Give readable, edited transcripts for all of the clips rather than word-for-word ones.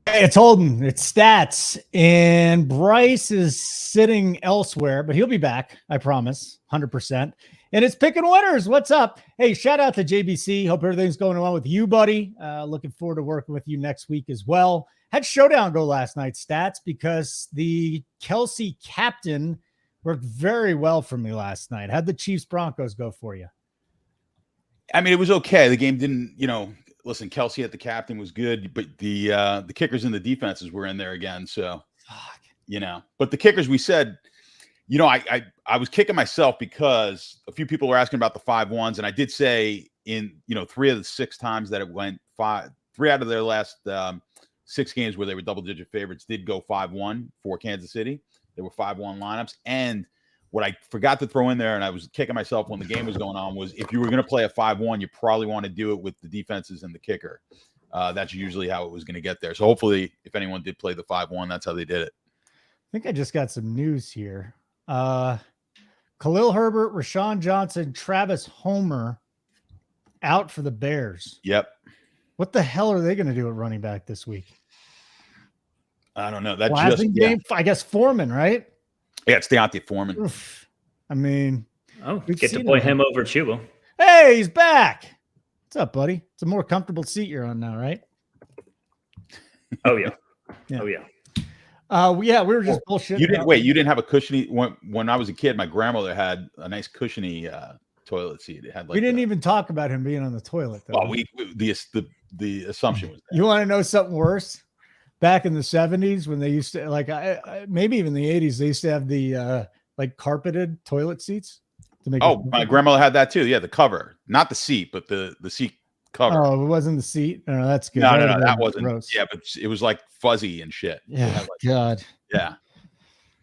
Hey, it's Holden. It's Stats. And Bryce is sitting elsewhere, but he'll be back. I promise. 100%. And it's picking winners. What's up? Hey, shout out to JBC. Hope everything's going well with you, buddy. Looking forward to working with you next week as well. Had Showdown go last night, Stats, because the Kelsey captain worked very well for me last night. How'd the Chiefs Broncos go for you? I mean, it was okay. The game didn't, listen, Kelsey at the captain was good, but the kickers and the defenses were in there again. So, but the kickers, we said, I was kicking myself because a few people were asking about the 5-1s. And I did say in, 3 of the 6 times that it went 3 out of their last 6 games where they were double-digit favorites did go 5-1 for Kansas City. They were 5-1 lineups. And what I forgot to throw in there, and I was kicking myself when the game was going on, was if you were going to play a 5-1, you probably want to do it with the defenses and the kicker. That's usually how it was going to get there. So hopefully, if anyone did play the 5-1, that's how they did it. I think I just got some news here. Khalil Herbert, Rashawn Johnson, Travis Homer out for the Bears. Yep. What the hell are they going to do at running back this week? I don't know. Game, I guess Foreman, right? Yeah, it's Deontay Foreman. Oof. I mean, get to play him over Chuba. Hey, he's back. What's up, buddy? It's a more comfortable seat you're on now, right? Oh yeah. Yeah. Oh yeah. We were just bullshitting. You didn't have a cushiony when I was a kid. My grandmother had a nice cushiony toilet seat. It had we didn't even talk about him being on the toilet though. Well, the assumption was that. You want to know something worse? Back in the 70s when they used to maybe even the 80s, they used to have the carpeted toilet seats to make. Oh, my grandmother had that too. Yeah, the cover, not the seat, but the seat cover. Oh, it wasn't the seat. No, that's good. No, that wasn't. Gross. Yeah, but it was like fuzzy and shit. Yeah, God. Yeah.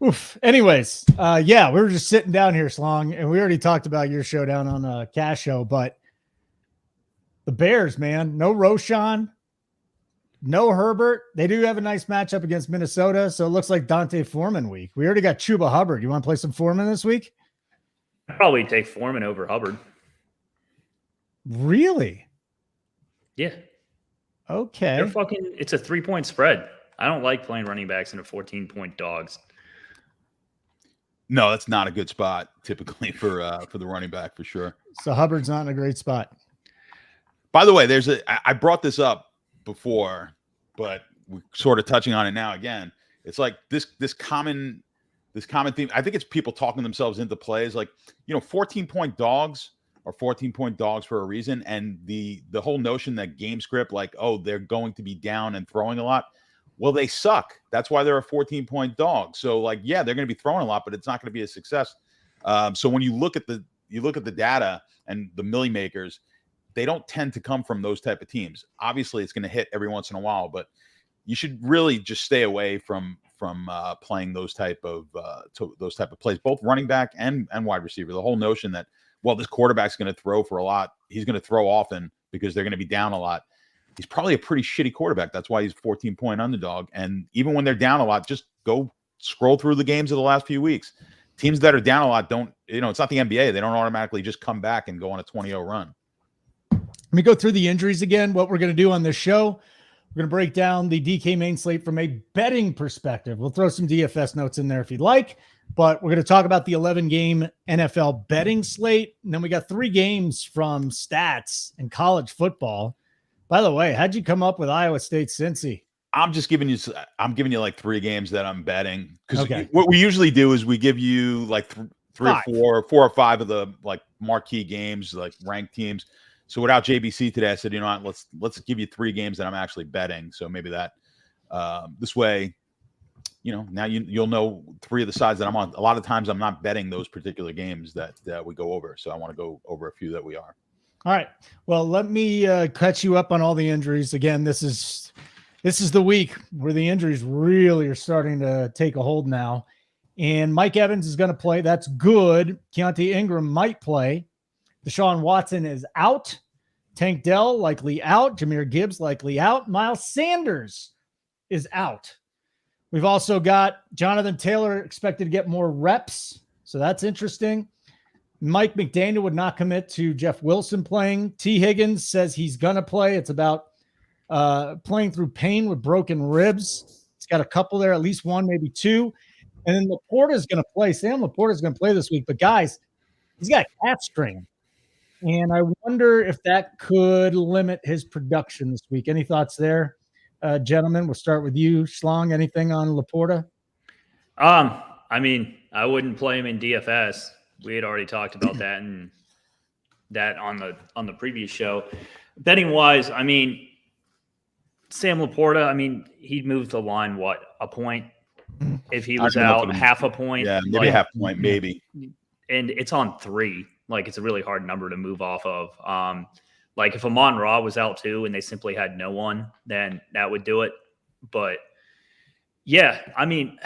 Oof. Anyways, we were just sitting down here, Slong, and we already talked about your showdown on Cash Show, but the Bears, man, no Roshan. No Herbert. They do have a nice matchup against Minnesota, so it looks like Dante Foreman week. We already got Chuba Hubbard. You want to play some Foreman this week? I'd probably take Foreman over Hubbard. Really? Yeah. Okay. It's a 3-point spread. I don't like playing running backs into 14-point dogs. No, that's not a good spot typically for the running back for sure. So Hubbard's not in a great spot. By the way, I brought this up before, but we're sort of touching on it now again. It's like this common theme. I think it's people talking themselves into plays. Like, 14-point dogs are 14-point dogs for a reason. And the whole notion that game script, like, oh, they're going to be down and throwing a lot. Well, they suck. That's why they're a 14-point dog. So, like, yeah, they're going to be throwing a lot, but it's not going to be a success. So when you look at the data and the milli makers, they don't tend to come from those type of teams. Obviously, it's going to hit every once in a while, but you should really just stay away from playing those type of plays, both running back and wide receiver. The whole notion that, well, this quarterback's going to throw for a lot. He's going to throw often because they're going to be down a lot. He's probably a pretty shitty quarterback. That's why he's 14-point underdog. And even when they're down a lot, just go scroll through the games of the last few weeks. Teams that are down a lot don't, it's not the NBA. They don't automatically just come back and go on a 20-0 run. Let me go through the injuries again. What we're going to do on this show, we're going to break down the DK main slate from a betting perspective. We'll throw some DFS notes in there if you'd like, but we're going to talk about the 11-game NFL betting slate. And then we got 3 games from Stats in college football. By the way, how'd you come up with Iowa State Cincy? I'm giving you like 3 games that I'm betting. Because what we usually do is we give you like 3 or 4 or 5 of the like marquee games, like ranked teams. So without JBC today, I said, let's give you 3 games that I'm actually betting. So maybe that this way, now you'll know 3 of the sides that I'm on. A lot of times I'm not betting those particular games that we go over. So I want to go over a few that we are. All right. Well, let me catch you up on all the injuries. Again, this is the week where the injuries really are starting to take a hold now. And Mike Evans is going to play. That's good. Keontae Ingram might play. Deshaun Watson is out. Tank Dell likely out. Jahmyr Gibbs likely out. Miles Sanders is out. We've also got Jonathan Taylor expected to get more reps. So that's interesting. Mike McDaniel would not commit to Jeff Wilson playing. T. Higgins says he's going to play. It's about playing through pain with broken ribs. He's got a couple there, at least one, maybe two. And then Laporta is going to play. Sam Laporta is going to play this week. But, guys, he's got a calf strain. And I wonder if that could limit his production this week. Any thoughts there, gentlemen? We'll start with you, Schlong. Anything on Laporta? I mean, I wouldn't play him in DFS. We had already talked about that and that on the previous show. Betting wise, I mean, Sam Laporta, I mean, he'd move the line, a point? If he was out, half a point? Yeah, maybe half a point, maybe. And it's on 3. Like, it's a really hard number to move off of. Like, if Amon-Ra was out too and they simply had no one, then that would do it. But, yeah, I mean,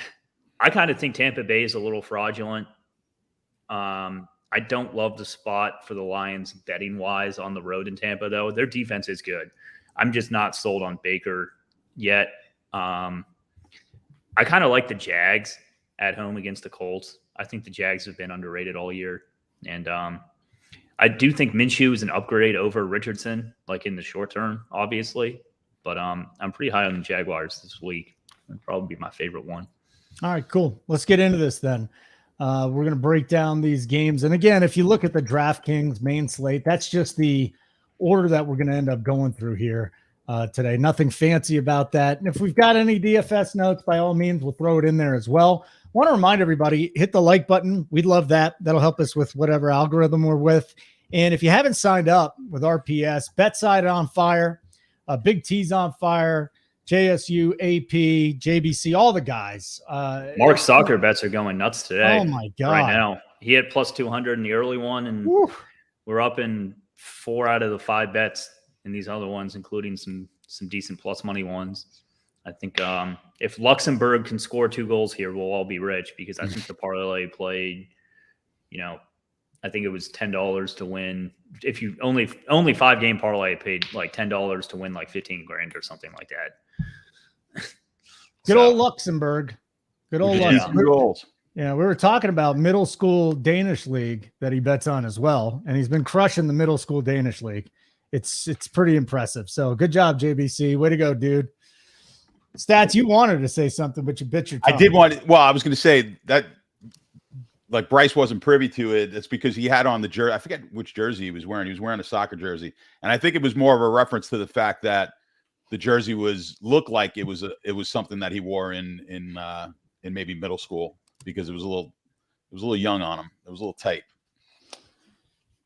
I kind of think Tampa Bay is a little fraudulent. I don't love the spot for the Lions betting-wise on the road in Tampa, though. Their defense is good. I'm just not sold on Baker yet. I kind of like the Jags at home against the Colts. I think the Jags have been underrated all year. And I do think Minshew is an upgrade over Richardson, like in the short term, obviously. But I'm pretty high on the Jaguars this week. It'd probably be my favorite one. All right, cool. Let's get into this then. We're going to break down these games. And again, if you look at the DraftKings main slate, that's just the order that we're going to end up going through here today. Nothing fancy about that. And if we've got any DFS notes, by all means, we'll throw it in there as well. I want to remind everybody, hit the like button. We'd love that. That'll help us with whatever algorithm we're with. And if you haven't signed up with RPS, BetSide on fire, Big T's on fire, JSU, AP, JBC, all the guys. Mark's soccer bets are going nuts today. Oh, my God. Right now. He had plus 200 in the early one, and we're up in 4 out of the 5 bets in these other ones, including some decent plus money ones. I think if Luxembourg can score 2 goals here, we'll all be rich, because I think the parlay played, I think it was $10 to win. If you only 5-game parlay paid like $10 to win like 15 grand or something like that. Good old Luxembourg. Good old Luxembourg. Goals. Yeah, we were talking about middle school Danish league that he bets on as well, and he's been crushing the middle school Danish league. It's pretty impressive. So good job, JBC. Way to go, dude. Stats, you wanted to say something, but you bit your tongue. I did want. Well, I was going to say that, like, Bryce wasn't privy to it. It's because he had on the jersey. I forget which jersey he was wearing. He was wearing a soccer jersey, and I think it was more of a reference to the fact that the jersey looked like it was something that he wore in maybe middle school, because it was a little young on him. It was a little tight.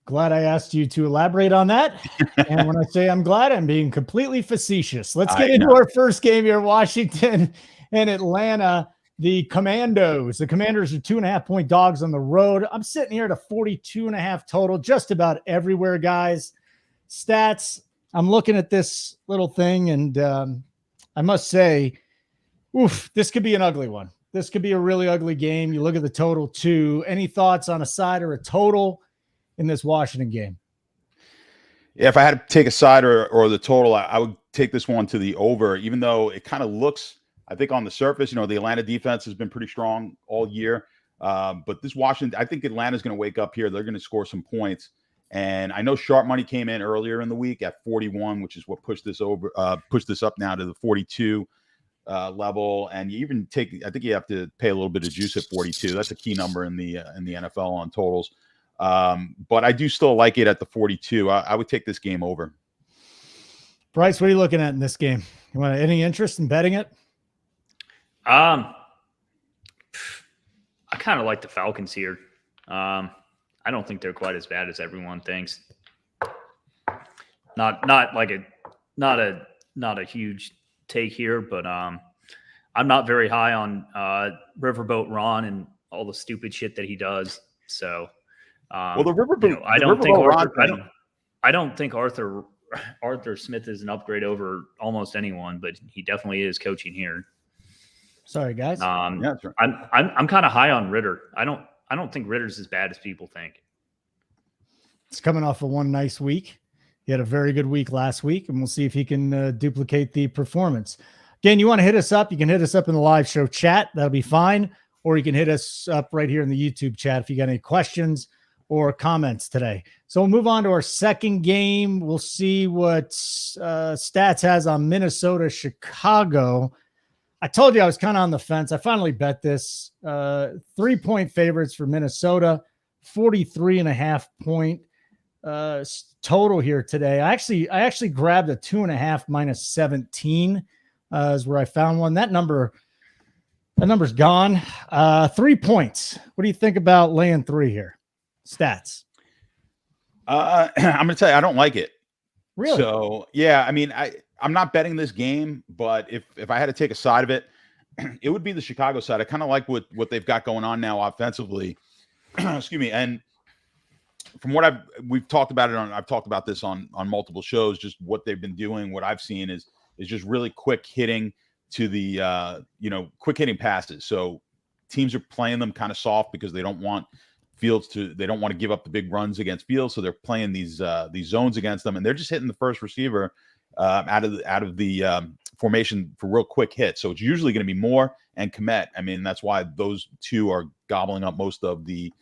Glad I asked you to elaborate on that. And when I say I'm glad, I'm being completely facetious. Let's get into our first game here, Washington and Atlanta. The Commanders are 2.5-point dogs on the road. I'm sitting here at a 42.5 total, just about everywhere, guys. Stats, I'm looking at this little thing, and I must say, this could be an ugly one. This could be a really ugly game. You look at the total, too. Any thoughts on a side or a total in this Washington game? Yeah, if I had to take a side or the total, I would take this one to the over, even though it kind of looks, I think on the surface, the Atlanta defense has been pretty strong all year. But this Washington, I think Atlanta's going to wake up here. They're going to score some points. And I know sharp money came in earlier in the week at 41, which is what pushed this up now to the 42 level. And you even I think you have to pay a little bit of juice at 42. That's a key number in the NFL on totals. But I do still like it at the 42. I would take this game over. Bryce, what are you looking at in this game? You want any interest in betting it? I kind of like the Falcons here. I don't think they're quite as bad as everyone thinks. Not a huge take here, but I'm not very high on Riverboat Ron and all the stupid shit that he does. So. Well, the Riverboat. I don't think Arthur Smith is an upgrade over almost anyone, but he definitely is coaching here. Sorry, guys. Yeah, that's right. I'm kind of high on Ritter. I don't think Ritter's as bad as people think. It's coming off of one nice week. He had a very good week last week, and we'll see if he can duplicate the performance. Again, you want to hit us up? You can hit us up in the live show chat. That'll be fine. Or you can hit us up right here in the YouTube chat if you got any questions or comments today. So we'll move on to our second game. We'll see what Stats has on Minnesota, Chicago. I told you I was kind of on the fence. I finally bet this. 3-point favorites for Minnesota, 43.5 point total here today. I actually grabbed a 2.5 minus 17 is where I found one. That number's gone. 3 points. What do you think about laying 3 here? Stats. I'm going to tell you, I don't like it. Really? So yeah, I mean, I'm not betting this game, but if I had to take a side of it, it would be the Chicago side. I kind of like what they've got going on now offensively. Excuse me. And from what I've talked about this on multiple shows, just what they've been doing, what I've seen is just really quick hitting to the quick hitting passes. So teams are playing them kind of soft because they don't want they don't want to give up the big runs against Fields. So they're playing these zones against them, and they're just hitting the first receiver out of the formation for real quick hits. So it's usually going to be Moore and Kmet. I mean, that's why those two are gobbling up most of the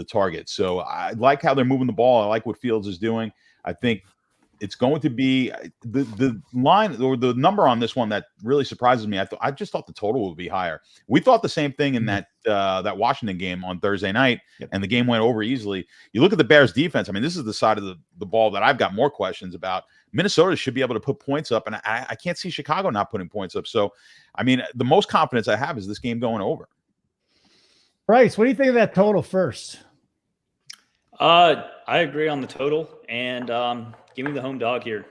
targets. So I like how they're moving the ball. I like what Fields is doing. I think it's going to be the line or the number on this one that really surprises me. I just thought the total would be higher. We thought the same thing in that Washington game on Thursday night, and the game went over easily. You look at the Bears defense. I mean, this is the side of the ball that I've got more questions about. Minnesota should be able to put points up, and I can't see Chicago not putting points up. So, I mean, the most confidence I have is this game going over. Bryce, what do you think of that total first? I agree on the total, and give me the home dog here.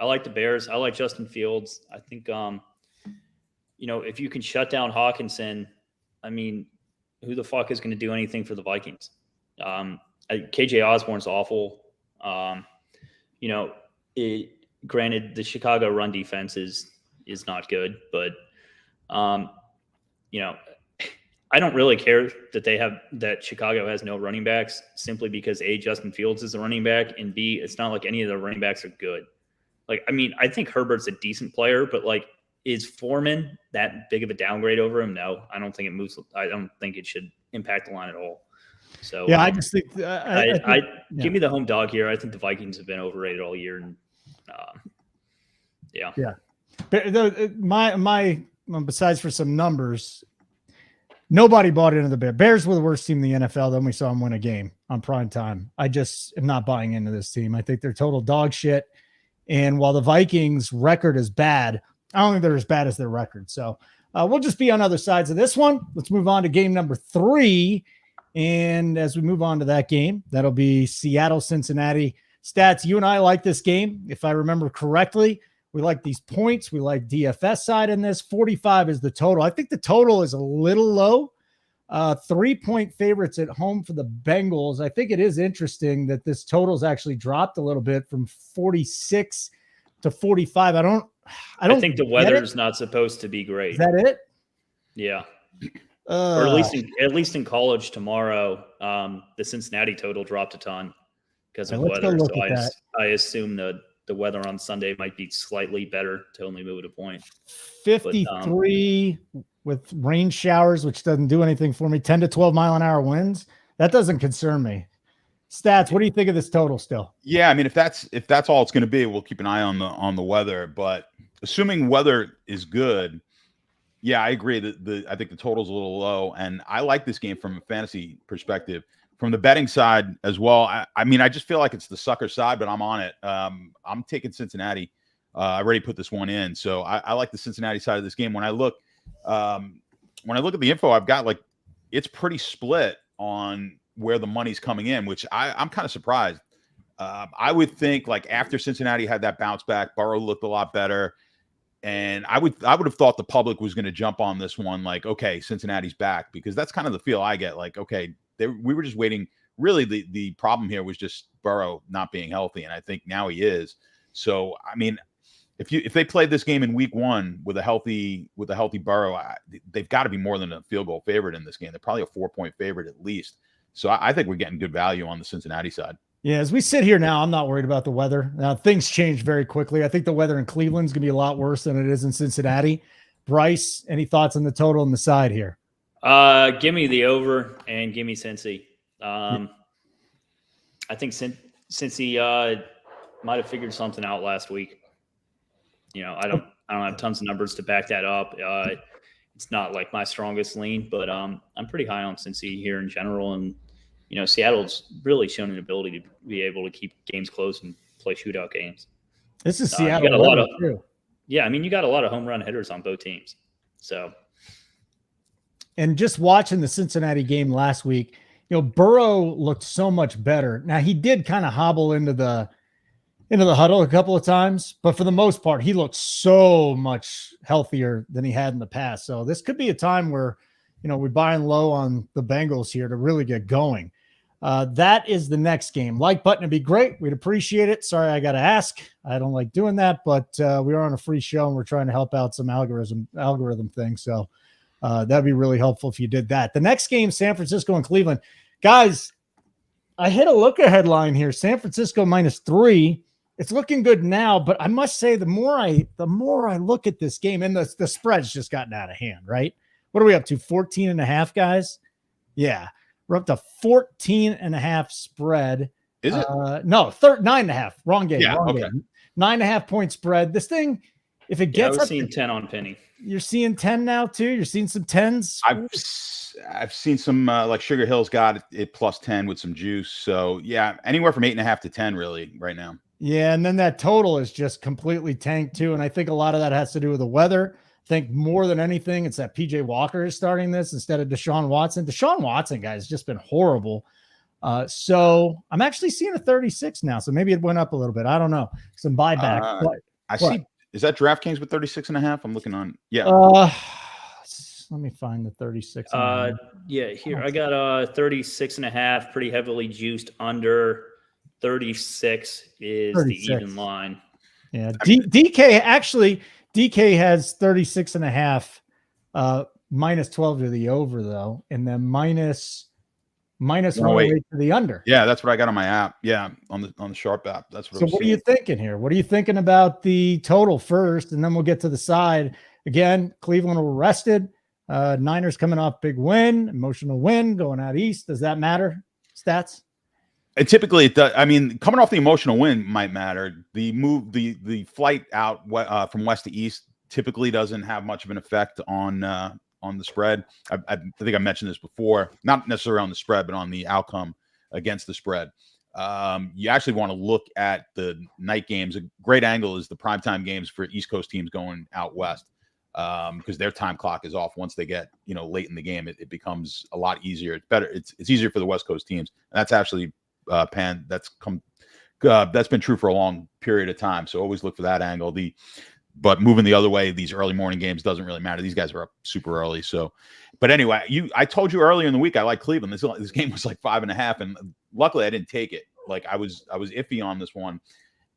I like the Bears. I like Justin Fields. I think, if you can shut down Hawkinson, I mean, who the fuck is going to do anything for the Vikings? KJ Osborne's awful. Granted, the Chicago run defense is not good, but I don't really care that Chicago has no running backs, simply because A, Justin Fields is a running back, and B, it's not like any of the running backs are good. Like, I mean, I think Herbert's a decent player, but like, is Foreman that big of a downgrade over him? No, I don't think it moves. I don't think it should impact the line at all. So yeah, I just think give me the home dog here. I think the Vikings have been overrated all year, and yeah. But my besides for some numbers, nobody bought into the Bears. Bears were the worst team in the NFL. Then we saw them win a game on prime time. I just am not buying into this team. I think they're total dog shit. And while the Vikings record is bad, I don't think they're as bad as their record. So we'll just be on other sides of this one. Let's move on to game number 3. And as we move on to that game, that'll be Seattle, Cincinnati. Stats, you and I like this game. If I remember correctly, we like these points. We like DFS side in this. 45 is the total. I think the total is a little low. 3-point favorites at home for the Bengals. I think it is interesting that this total's actually dropped a little bit from 46 to 45. I think the weather's not supposed to be great. Is that it? Yeah. Or at least in college tomorrow, the Cincinnati total dropped a ton because of weather. So I assume the weather on Sunday might be slightly better to only move it a point. 53 with rain showers, which doesn't do anything for me. 10 to 12 mile an hour winds. That doesn't concern me. Stats, what do you think of this total still? Yeah, I mean, if that's all it's going to be, we'll keep an eye on the weather. But assuming weather is good, yeah, I agree that I think the total's a little low, and I like this game from a fantasy perspective. From the betting side as well, I mean, I just feel like it's the sucker side, but I'm on it. I'm taking Cincinnati. I already put this one in, so I like the Cincinnati side of this game. When I look at the info, I've got it's pretty split on where the money's coming in, which I'm kind of surprised. I would think after Cincinnati had that bounce back, Burrow looked a lot better. And I would have thought the public was going to jump on this one, okay, Cincinnati's back, because that's kind of the feel I get. Okay, we were just waiting. Really, the problem here was just Burrow not being healthy, and I think now he is. So, I mean, if they played this game in week 1 with a healthy Burrow, they've got to be more than a field goal favorite in this game. They're probably a 4-point favorite at least. So I think we're getting good value on the Cincinnati side. Yeah, as we sit here now, I'm not worried about the weather. Now, things change very quickly. I think the weather in Cleveland is going to be a lot worse than it is in Cincinnati. Bryce, any thoughts on the total on the side here? Give me the over and give me Cincy. I think since he might have figured something out last week. I don't have tons of numbers to back that up. It's not like my strongest lean, but I'm pretty high on Cincy here in general. And, Seattle's really shown an ability to be able to keep games close and play shootout games. This is Seattle. You got a lot of home run hitters on both teams. So, and just watching the Cincinnati game last week, Burrow looked so much better. Now he did kind of hobble into the huddle a couple of times, but for the most part, he looked so much healthier than he had in the past. So this could be a time where, we're buying low on the Bengals here to really get going. That is the next game. Like button would be great. We'd appreciate it. Sorry, I got to ask. I don't like doing that, but we are on a free show and we're trying to help out some algorithm thing. So that'd be really helpful if you did that. The next game, San Francisco and Cleveland. Guys, I hit a look ahead line here. San Francisco -3. It's looking good now, but I must say the more I look at this game, and the spread's just gotten out of hand, right? What are we up to? 14.5, guys? Yeah. We're up to 14.5 spread. Is it? No, 9.5. Wrong game. Yeah, wrong okay. game. 9.5 point spread. This thing, if it gets I was seeing 10 on Penny. You're seeing 10 now too? You're seeing some 10s? I've seen some like Sugar Hill's got it +10 with some juice. So yeah, anywhere from 8.5 to 10 really right now. Yeah, and then that total is just completely tanked too. And I think a lot of that has to do with the weather. I think more than anything, it's that PJ Walker is starting this instead of Deshaun Watson. Deshaun Watson, guys, has just been horrible. So I'm actually seeing a 36 now. So maybe it went up a little bit. I don't know. Some buyback. See. Is that DraftKings with 36.5? I'm looking on. Yeah. Let me find the 36. Yeah, here I got 36.5, pretty heavily juiced under. 36 is 36. The even line. Yeah, DK has 36.5, -12 to the over though, and then minus 108 to the under. Yeah, that's what I got on my app. Yeah, on the Sharp app. That's what. So what are you thinking here? What are you thinking about the total first, and then we'll get to the side. Again, Cleveland were rested. Niners coming off big win, emotional win, going out east. Does that matter? Stats? And typically it does. I mean, coming off the emotional win might matter. The flight out from west to east typically doesn't have much of an effect on the spread. I think I mentioned this before, not necessarily on the spread, but on the outcome against the spread. You actually want to look at the night games. A great angle is the primetime games for East Coast teams going out west, because their time clock is off once they get late in the game. It becomes a lot easier. It's better. It's easier for the West Coast teams, and that's actually that's been true for a long period of time. So always look for that angle. But moving the other way, these early morning games doesn't really matter. These guys are up super early. So, but anyway, I told you earlier in the week I like Cleveland. This game was like 5.5, and luckily I didn't take it. Like I was iffy on this one,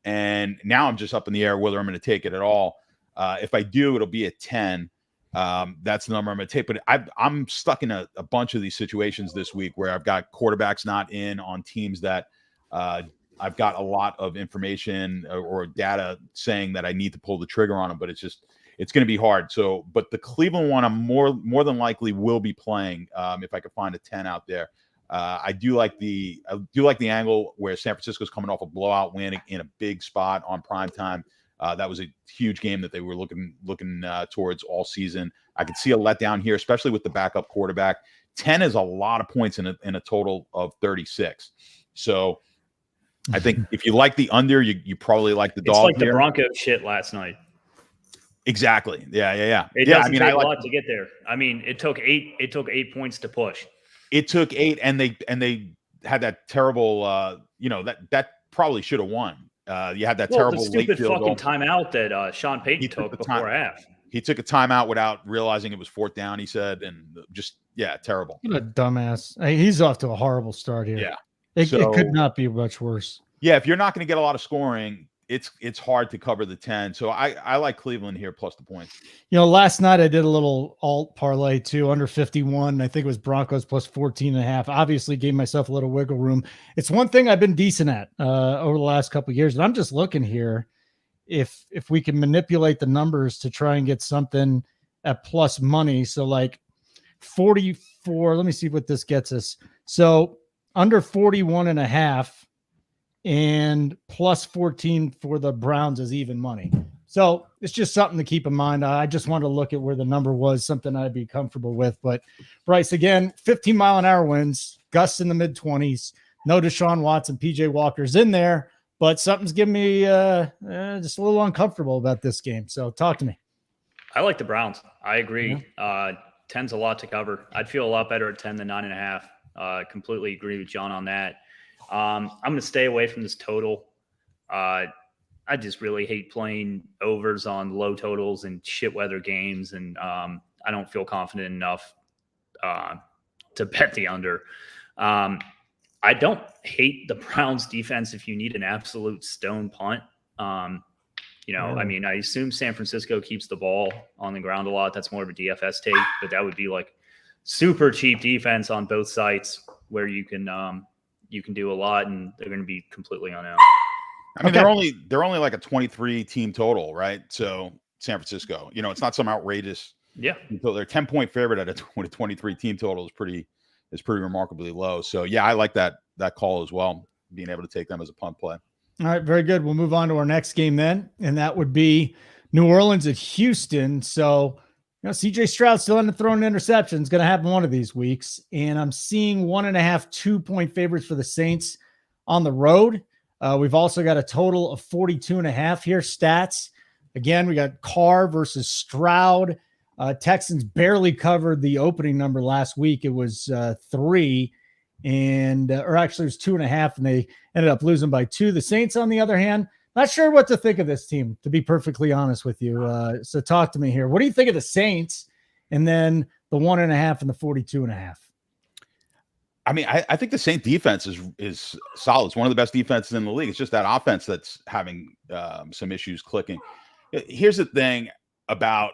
and now I'm just up in the air whether I'm going to take it at all. If I do, it'll be at 10. That's the number I'm going to take. But I'm stuck in a bunch of these situations this week where I've got quarterbacks not in on teams that I've got a lot of information or data saying that I need to pull the trigger on them, but it's going to be hard. So, but the Cleveland one, I'm more than likely will be playing if I could find a 10 out there. I do like the angle where San Francisco's coming off a blowout win in a big spot on prime time. That was a huge game that they were looking towards all season. I could see a letdown here, especially with the backup quarterback. 10 is a lot of points in a total of 36. So I think if you like the under, you probably like the dog. It's like here. The Broncos shit last night. Exactly. Yeah. It doesn't take a lot to get there. I mean, it took 8 points to push. It took 8, and they had that terrible. That probably should have won. You had that terrible the stupid late field fucking goal. Timeout that Sean Payton took before half. He took a timeout without realizing it was 4th down. He said, and just terrible. What a dumbass! He's off to a horrible start here. Yeah, it could not be much worse. Yeah, if you're not going to get a lot of scoring, it's hard to cover the 10. So I like Cleveland here plus the points. Last night I did a little alt parlay too, under 51. I think it was Broncos plus 14.5. Obviously gave myself a little wiggle room. It's one thing I've been decent at over the last couple of years. And I'm just looking here if we can manipulate the numbers to try and get something at plus money. So like 44, let me see what this gets us. So under 41.5 and plus 14 for the Browns as even money. So it's just something to keep in mind. I just wanted to look at where the number was, something I'd be comfortable with. But Bryce, again, 15-mile-an-hour winds, gusts in the mid-20s. No Deshaun Watson, PJ Walker's in there, but something's giving me just a little uncomfortable about this game. So talk to me. I like the Browns. I agree. 10's a lot to cover. I'd feel a lot better at 10 than 9.5. Completely agree with John on that. I'm going to stay away from this total. I just really hate playing overs on low totals and shit weather games, and I don't feel confident enough to bet the under. I don't hate the Browns defense if you need an absolute stone punt. I mean, I assume San Francisco keeps the ball on the ground a lot. That's more of a DFS take, but that would be like super cheap defense on both sites where you can do a lot, and they're going to be completely unowned. I mean, they're only like a 23 team total, right? So San Francisco, it's not some outrageous. Yeah. They're 10-point favorite at a 23 team total is pretty remarkably low. So yeah, I like that call as well, being able to take them as a punt play. All right, very good. We'll move on to our next game then, and that would be New Orleans at Houston. So, CJ Stroud still ended up throwing interceptions. Going to happen one of these weeks, and I'm seeing 1.5 2-point favorites for the Saints on the road. We've also got a total of 42.5 here. Stats. Again, we got Carr versus Stroud. Texans barely covered the opening number last week. It was 3, or actually it was 2.5, and they ended up losing by 2. The Saints, on the other hand, not sure what to think of this team, to be perfectly honest with you. So talk to me here. What do you think of the Saints? And then the 1.5 and the 42.5. I mean, I think the Saint defense is solid. It's one of the best defenses in the league. It's just that offense that's having some issues clicking. Here's the thing about,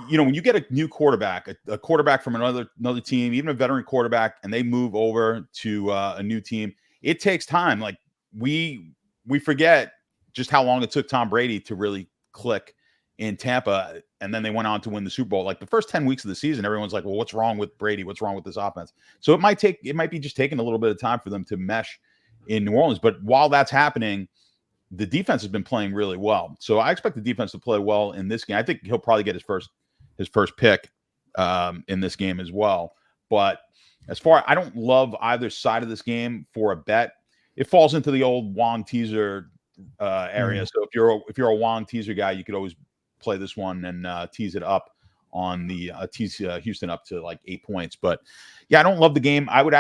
when you get a new quarterback, a quarterback from another team, even a veteran quarterback, and they move over to a new team, it takes time. Like we forget just how long it took Tom Brady to really click in Tampa, and then they went on to win the Super Bowl. Like the first 10 weeks of the season, everyone's like, well, what's wrong with Brady? What's wrong with this offense? So it might be just taking a little bit of time for them to mesh in New Orleans. But while that's happening, the defense has been playing really well. So I expect the defense to play well in this game. I think he'll probably get his first pick in this game as well. But I don't love either side of this game for a bet. It falls into the old Wong teaser area. So if you're a Wong teaser guy, you could always play this one and tease it up on the tease Houston up to like 8 points. But yeah, I don't love the game. I would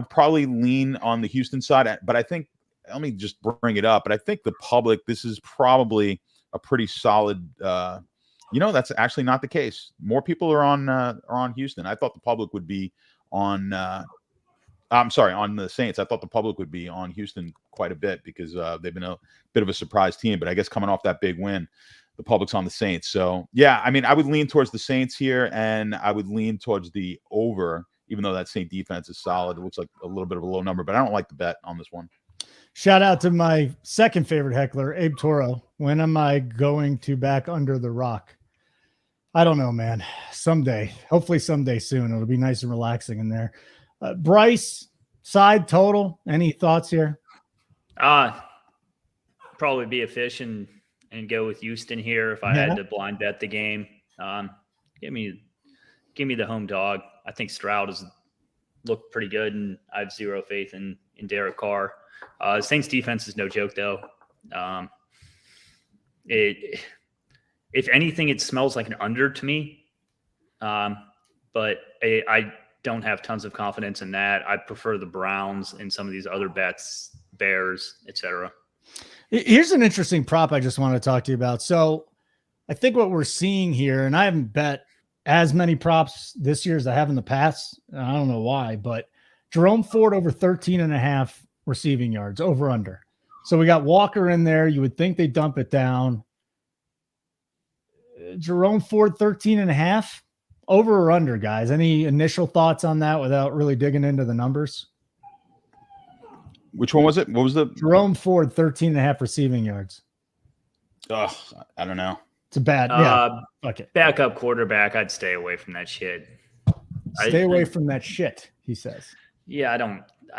probably lean on the Houston side, but I think, let me just bring it up, but I think the public, this is probably a pretty solid, that's actually not the case. More people are on Houston. I thought the public would be on the Saints. I thought the public would be on Houston quite a bit because they've been a bit of a surprise team, but I guess coming off that big win, the public's on the Saints. So yeah, I mean, I would lean towards the Saints here, and I would lean towards the over, even though that Saint defense is solid. It looks like a little bit of a low number, but I don't like the bet on this one. Shout out to my second favorite heckler, Abe Toro. When am I going to back under the rock? I don't know, man. Someday, hopefully someday soon. It'll be nice and relaxing in there. Bryce, side total. Any thoughts here? Probably be a fish and go with Houston here if I had to blind bet the game. Give me the home dog. I think Stroud has looked pretty good, and I have zero faith in Derek Carr. Saints defense is no joke, though. If anything, it smells like an under to me. But I don't have tons of confidence in that. I prefer the Browns and some of these other bets, Bears, etc. Here's an interesting prop I just want to talk to you about. So I think what we're seeing here, and I haven't bet as many props this year as I have in the past. I don't know why, but Jerome Ford over 13.5 receiving yards, over under. So we got Walker in there. You would think they dump it down. Jerome Ford 13.5, over or under, guys? Any initial thoughts on that without really digging into the numbers? Which one was it? What was the Jerome Ford 13.5 receiving yards? I don't know. It's a bad okay. Backup quarterback. I'd stay away from that shit. Stay away from that shit, he says. Yeah, I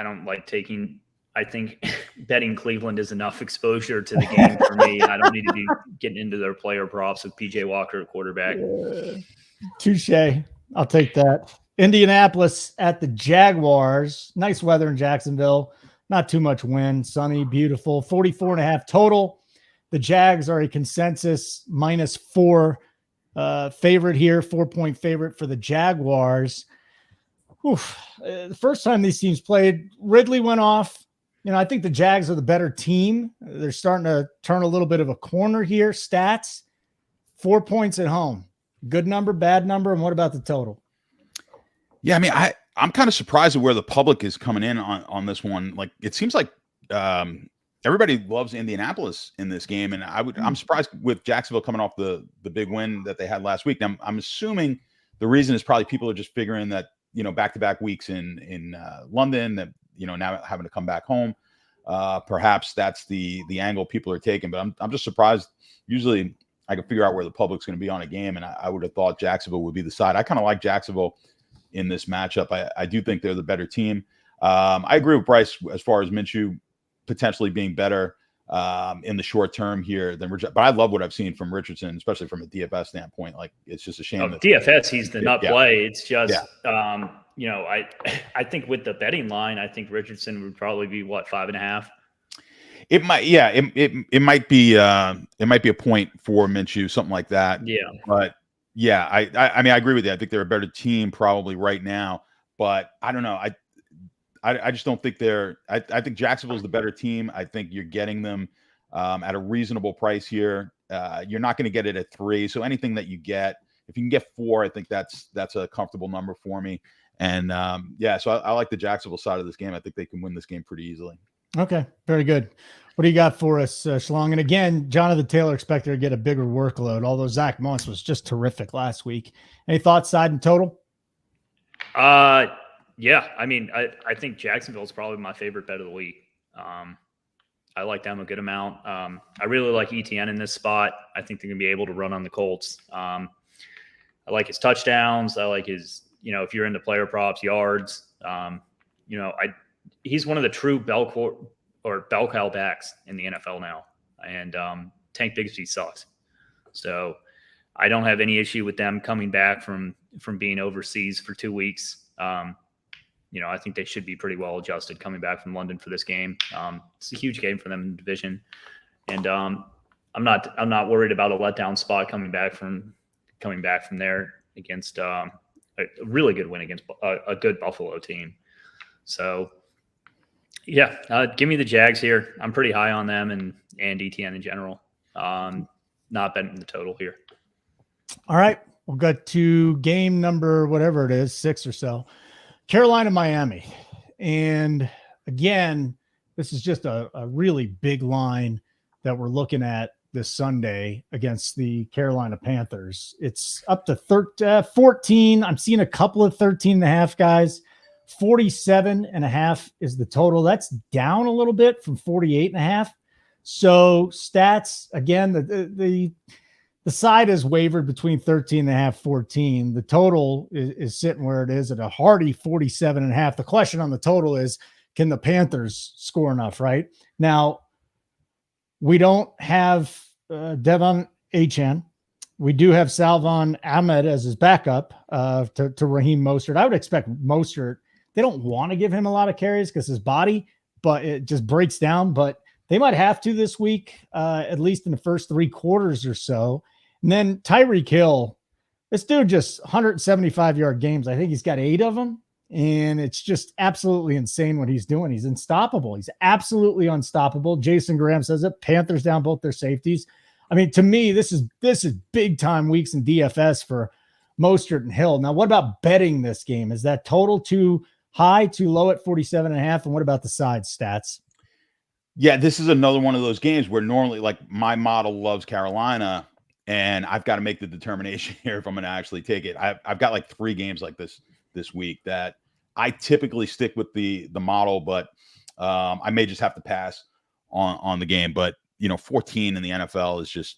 don't like taking I think betting Cleveland is enough exposure to the game for me. I don't need to be getting into their player props with PJ Walker at quarterback. Touche. I'll take that. Indianapolis at the Jaguars. Nice weather in Jacksonville. Not too much wind. Sunny, beautiful. 44.5 total. The Jags are a consensus -4 favorite here. 4-point favorite for the Jaguars. The first time these teams played, Ridley went off. I think the Jags are the better team. They're starting to turn a little bit of a corner here. Stats, 4 points at home. Good number, bad number, and what about the total? Yeah, I mean, I'm kind of surprised at where the public is coming in on this one. Like, it seems like everybody loves Indianapolis in this game, and I'm surprised with Jacksonville coming off the big win that they had last week. Now, I'm assuming the reason is probably people are just figuring that back-to-back weeks in London, that now having to come back home. Perhaps that's the angle people are taking, but I'm just surprised. Usually I can figure out where the public's going to be on a game, and I would have thought Jacksonville would be the side. I kind of like Jacksonville in this matchup. I do think they're the better team. I agree with Bryce as far as Minshew potentially being better in the short term here than Richardson. But I love what I've seen from Richardson, especially from a DFS standpoint. Like, it's just a shame. DFS, he's the nut play. It's just, I think with the betting line, I think Richardson would probably be 5.5. It might, it might be a point for Minshew, something like that. Yeah. But yeah, I mean, I agree with you. I think they're a better team probably right now, but I don't know. I just don't think I think Jacksonville's the better team. I think you're getting them at a reasonable price here. You're not going to get it at 3. So anything that you get, if you can get 4, I think that's a comfortable number for me. And so I like the Jacksonville side of this game. I think they can win this game pretty easily. Okay, very good. What do you got for us, Shlong? And again, Jonathan Taylor expected to get a bigger workload, although Zach Moss was just terrific last week. Any thoughts, side and total? Yeah, I mean, I think Jacksonville is probably my favorite bet of the week. I like them a good amount. I really like ETN in this spot. I think they're going to be able to run on the Colts. I like his touchdowns. I like his, if you're into player props, yards. He's one of the true bell cow backs in the NFL now. And Tank Bigsby sucks. So I don't have any issue with them coming back from being overseas for 2 weeks. I think they should be pretty well adjusted coming back from London for this game. It's a huge game for them in the division, and I'm not worried about a letdown spot coming back from there against a really good win against a good Buffalo team. So, yeah, give me the Jags here. I'm pretty high on them and ETN in general. Not betting the total here. All right, we'll go to game number whatever it is, 6 or so. Carolina, Miami. And again, this is just a really big line that we're looking at this Sunday against the Carolina Panthers. It's up to 14. I'm seeing a couple of 13.5 guys. 47.5 is the total. That's down a little bit from 48.5. So stats, again, the side has wavered between 13.5, 14. The total is sitting where it is at a hearty 47.5. The question on the total is, can the Panthers score enough, right? Now, we don't have Devon Achane. We do have Salvon Ahmed as his backup to Raheem Mostert. I would expect Mostert, they don't want to give him a lot of carries because his body, but it just breaks down. But they might have to this week, at least in the first 3 quarters or so. And then Tyreek Hill, this dude just 175-yard games. I think he's got 8 of them. And it's just absolutely insane what he's doing. He's unstoppable. He's absolutely unstoppable. Jason Graham says it. Panthers down both their safeties. I mean, to me, this is big time weeks in DFS for Mostert and Hill. Now, what about betting this game? Is that total too high, too low at 47.5? And what about the side stats? Yeah, this is another one of those games where normally, like, my model loves Carolina, and I've got to make the determination here if I'm going to actually take it. I've got like 3 games like this week that I typically stick with the model, but I may just have to pass on the game. But 14 in the NFL is just,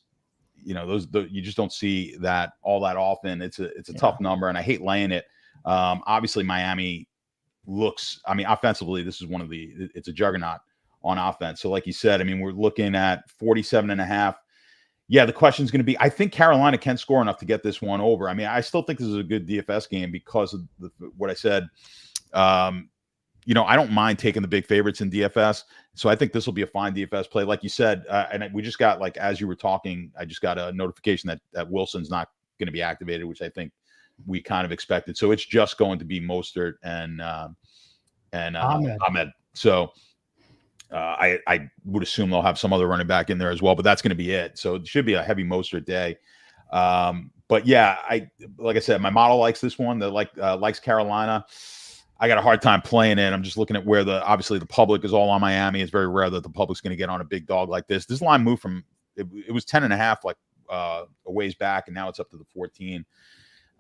you just don't see that all that often. It's a tough number, and I hate laying it. Obviously, Miami looks. I mean, offensively, this is it's a juggernaut. on offense. So like you said, I mean, we're looking at 47.5. Yeah, the question is going to be, I think Carolina can score enough to get this one over. I mean, I still think this is a good DFS game because of what I said. You know, I don't mind taking the big favorites in DFS. So I think this will be a fine DFS play. Like you said, and we just got, like, as you were talking, I just got a notification that Wilson's not going to be activated, which I think we kind of expected. So it's just going to be Mostert and Ahmed. So I would assume they'll have some other running back in there as well, but that's going to be it. So it should be a heavy Mostert day. But yeah, like I said, my model likes this one. That likes Carolina. I got a hard time playing it. I'm just looking at where obviously the public is all on Miami. It's very rare that the public's going to get on a big dog like this. This line moved from it was 10.5 like a ways back, and now it's up to the 14.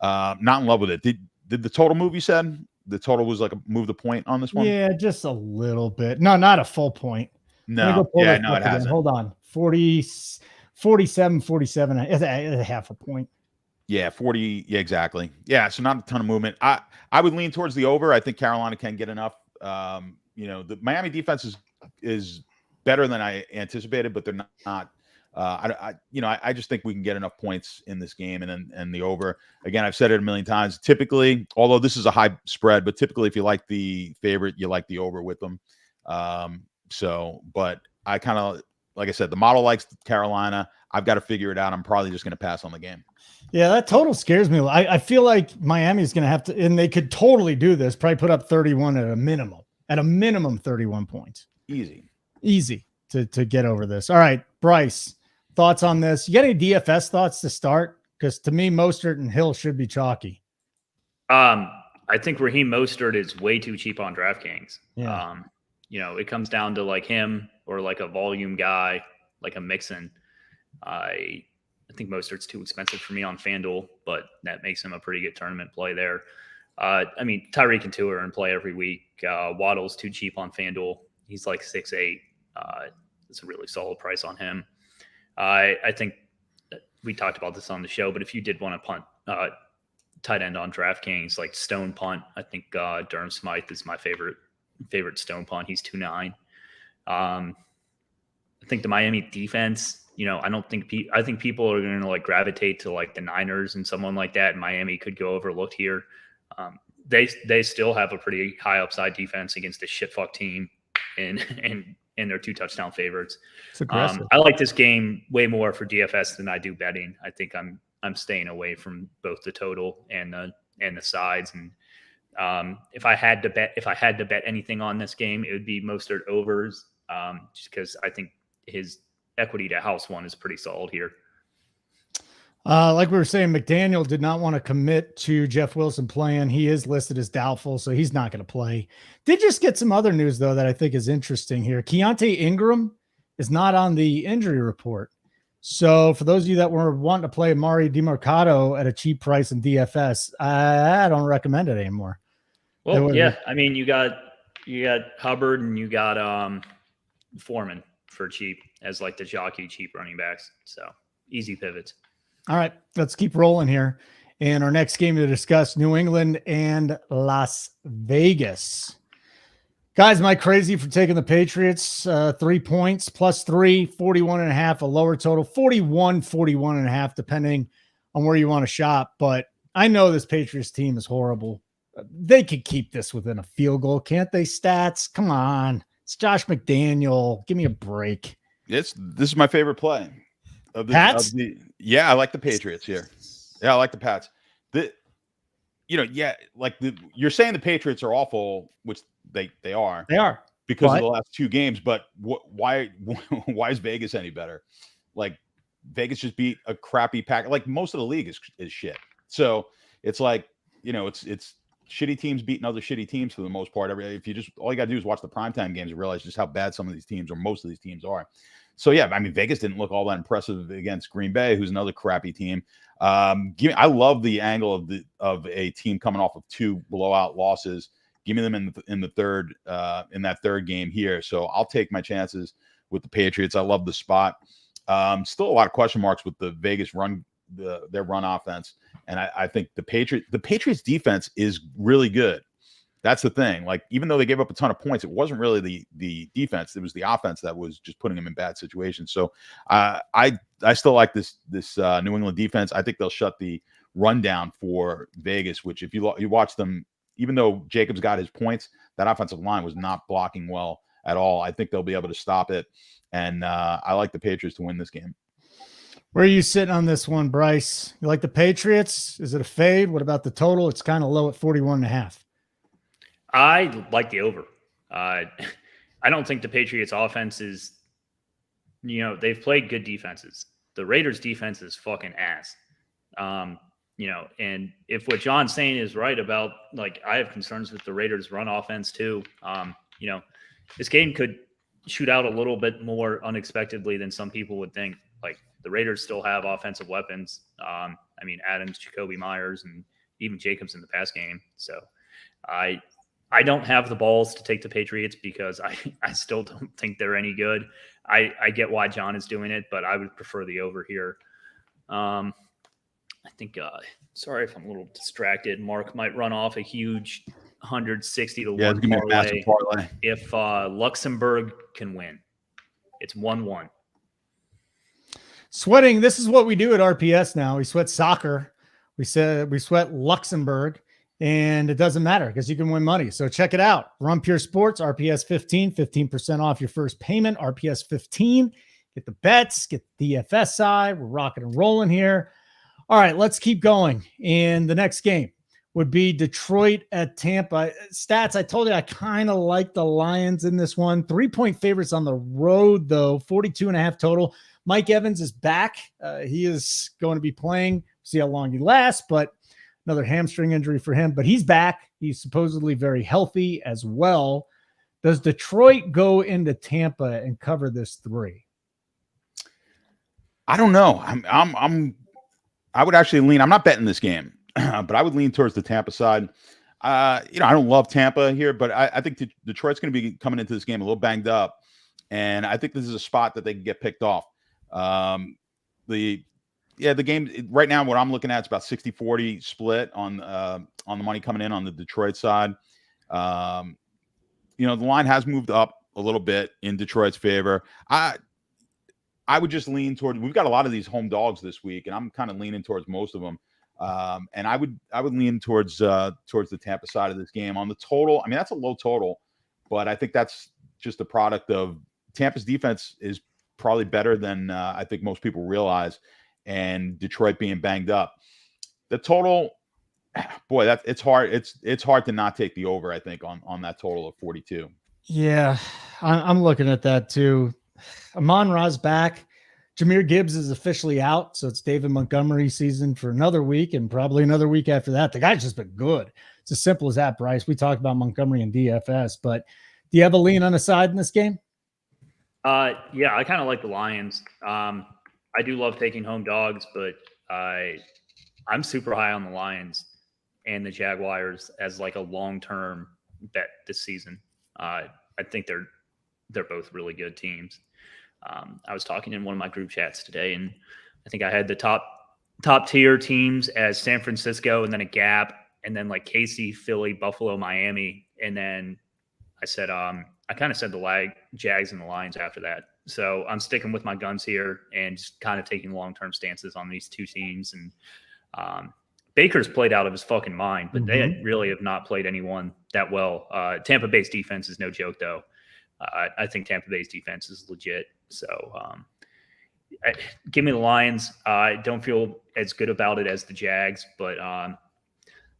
Not in love with it. Did the total move? You said the total was like move the point on this one. Yeah, just a little bit. No, not a full point. No, yeah, no, it hasn't. Hold on, 47, it's a half a point. Yeah, 40. Yeah, exactly. Yeah, so not a ton of movement. I would lean towards the over. I think Carolina can get enough. You know, the Miami defense is better than I anticipated, but they're not. I just think we can get enough points in this game and the over. Again, I've said it a million times. Typically, although this is a high spread, but typically if you like the favorite, you like the over with them. But I kind of, like I said, the model likes Carolina. I've got to figure it out. I'm probably just going to pass on the game. Yeah, that total scares me. I feel like Miami's going to have to, and they could totally do this, probably put up 31 at a minimum 31 points. Easy to get over this. All right, Bryce, thoughts on this? You got any DFS thoughts to start? Because to me, Mostert and Hill should be chalky. I think Raheem Mostert is way too cheap on DraftKings. Yeah. You know, it comes down to like him or like a volume guy, like a Mixon. I think Mostert's too expensive for me on FanDuel, but that makes him a pretty good tournament play there. I mean, Tyreek and Tua are in play every week. Waddle's too cheap on FanDuel. He's like 6'8". It's a really solid price on him. I think we talked about this on the show, but if you did want to punt tight end on DraftKings, like stone punt, I think Durham Smythe is my favorite stone punt. He's 2.9. I think the Miami defense, you know, I think people are going to like gravitate to like the Niners and someone like that. And Miami could go overlooked here. They still have a pretty high upside defense against a shit fuck team and they're 2 touchdown favorites. It's aggressive. I like this game way more for DFS than I do betting. I think I'm staying away from both the total and the sides. And if I had to bet anything on this game, it would be Mostert overs, just because I think his equity to house one is pretty solid here. Like we were saying, McDaniel did not want to commit to Jeff Wilson playing. He is listed as doubtful, so he's not going to play. Did just get some other news, though, that I think is interesting here. Keontae Ingram is not on the injury report. So for those of you that were wanting to play Mari DiMercato at a cheap price in DFS, I don't recommend it anymore. Well, yeah. I mean, you got Hubbard and you got Foreman for cheap as like the jockey cheap running backs. So easy pivots. All right, let's keep rolling here. And our next game to discuss, New England and Las Vegas. Guys, am I crazy for taking the Patriots? 3 points, +3, 41.5, a lower total, 41.5, depending on where you want to shop. But I know this Patriots team is horrible. They could keep this within a field goal, can't they? Stats, come on. It's Josh McDaniel. Give me a break. This is my favorite play. Pats? Yeah, I like the Patriots here. Yeah, I like the Pats. You're saying the Patriots are awful, which they are. They are. Because of the last 2 games, but why is Vegas any better? Like, Vegas just beat a crappy pack. Like, most of the league is shit. So it's like, you know, it's shitty teams beating other shitty teams for the most part. All you got to do is watch the primetime games and realize just how bad some of these teams or most of these teams are. So yeah, I mean, Vegas didn't look all that impressive against Green Bay, who's another crappy team. I love the angle of a team coming off of 2 blowout losses. Give me them in that third game here. So I'll take my chances with the Patriots. I love the spot. Still a lot of question marks with the Vegas run, their run offense, and I think the Patriots defense is really good. That's the thing. Like, even though they gave up a ton of points, it wasn't really the defense. It was the offense that was just putting them in bad situations. So I still like this New England defense. I think they'll shut the run down for Vegas, which if you watch them, even though Jacobs got his points, that offensive line was not blocking well at all. I think they'll be able to stop it. And I like the Patriots to win this game. Where are you sitting on this one, Bryce? You like the Patriots? Is it a fade? What about the total? It's kind of low at 41.5. I like the over. I don't think the Patriots offense is, they've played good defenses. The Raiders defense is fucking ass. And if what John's saying is right about, like, I have concerns with the Raiders run offense too. This game could shoot out a little bit more unexpectedly than some people would think. Like, the Raiders still have offensive weapons. Adams, Jacoby Myers, and even Jacobs in the pass game. So I don't have the balls to take the Patriots because I still don't think they're any good. I get why John is doing it, but I would prefer the over here. I think, sorry if I'm a little distracted. Mark might run off a huge 160 to 1 parlay if Luxembourg can win. It's 1-1. Sweating. This is what we do at RPS now. We sweat soccer. We sweat Luxembourg. And it doesn't matter because you can win money. So check it out. Run Pure Sports, RPS 15% off your first payment. RPS 15. Get the bets, get the DFS side. We're rocking and rolling here. All right, let's keep going. And the next game would be Detroit at Tampa. Stats, I told you I kind of like the Lions in this one. 3-point favorites on the road, though. 42.5 total. Mike Evans is back. He is going to be playing. See how long he lasts, but another hamstring injury for him, but he's back. He's supposedly very healthy as well. Does Detroit go into Tampa and cover this 3? I don't know. I would actually lean. I'm not betting this game, but I would lean towards the Tampa side. I don't love Tampa here, but I think Detroit's going to be coming into this game a little banged up, and I think this is a spot that they can get picked off. The game right now, what I'm looking at is about 60-40 split on the money coming in on the Detroit side. The line has moved up a little bit in Detroit's favor. I would just lean toward. We've got a lot of these home dogs this week, and I'm kind of leaning towards most of them. And I would lean towards the Tampa side of this game on the total. I mean, that's a low total, but I think that's just a product of Tampa's defense is probably better than I think most people realize. And Detroit being banged up, the total, boy, it's hard. It's hard to not take the over. I think on that total of 42. Yeah, I'm looking at that too. Amon-Ra's back. Jahmyr Gibbs is officially out, so it's David Montgomery season for another week and probably another week after that. The guy's just been good. It's as simple as that, Bryce. We talked about Montgomery and DFS, but do you have a lean on the side in this game? Yeah, I kind of like the Lions. I do love taking home dogs, but I'm super high on the Lions and the Jaguars as like a long-term bet this season. I think they're both really good teams. I was talking in one of my group chats today, and I think I had the top tier teams as San Francisco and then a gap, and then like KC, Philly, Buffalo, Miami, and then I said I kind of said the Jags and the Lions after that. So I'm sticking with my guns here and just kind of taking long-term stances on these two teams. And Baker's played out of his fucking mind, but they really have not played anyone that well. Tampa Bay's defense is no joke, though. I think Tampa Bay's defense is legit. So give me the Lions. I don't feel as good about it as the Jags, but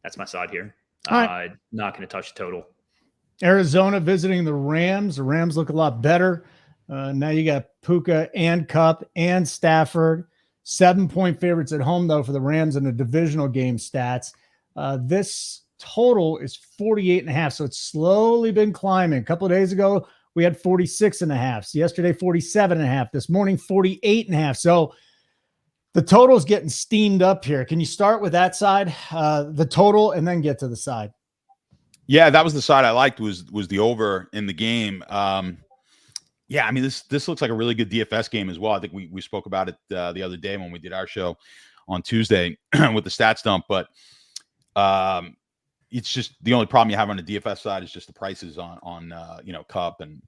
that's my side here. Right. Not going to touch the total. Arizona visiting the Rams. The Rams look a lot better. Now you got Puka and Kupp and Stafford. 7-point favorites at home, though, for the Rams in the divisional game stats. This total is 48.5, so it's slowly been climbing. A couple of days ago, we had 46.5. So yesterday, 47.5. This morning, 48.5. So the total is getting steamed up here. Can you start with that side, the total, and then get to the side? Yeah, that was the side I liked was the over in the game. Yeah, I mean, this looks like a really good DFS game as well. I think we spoke about it the other day when we did our show on Tuesday with the stats dump. But it's just the only problem you have on the DFS side is just the prices on Cup and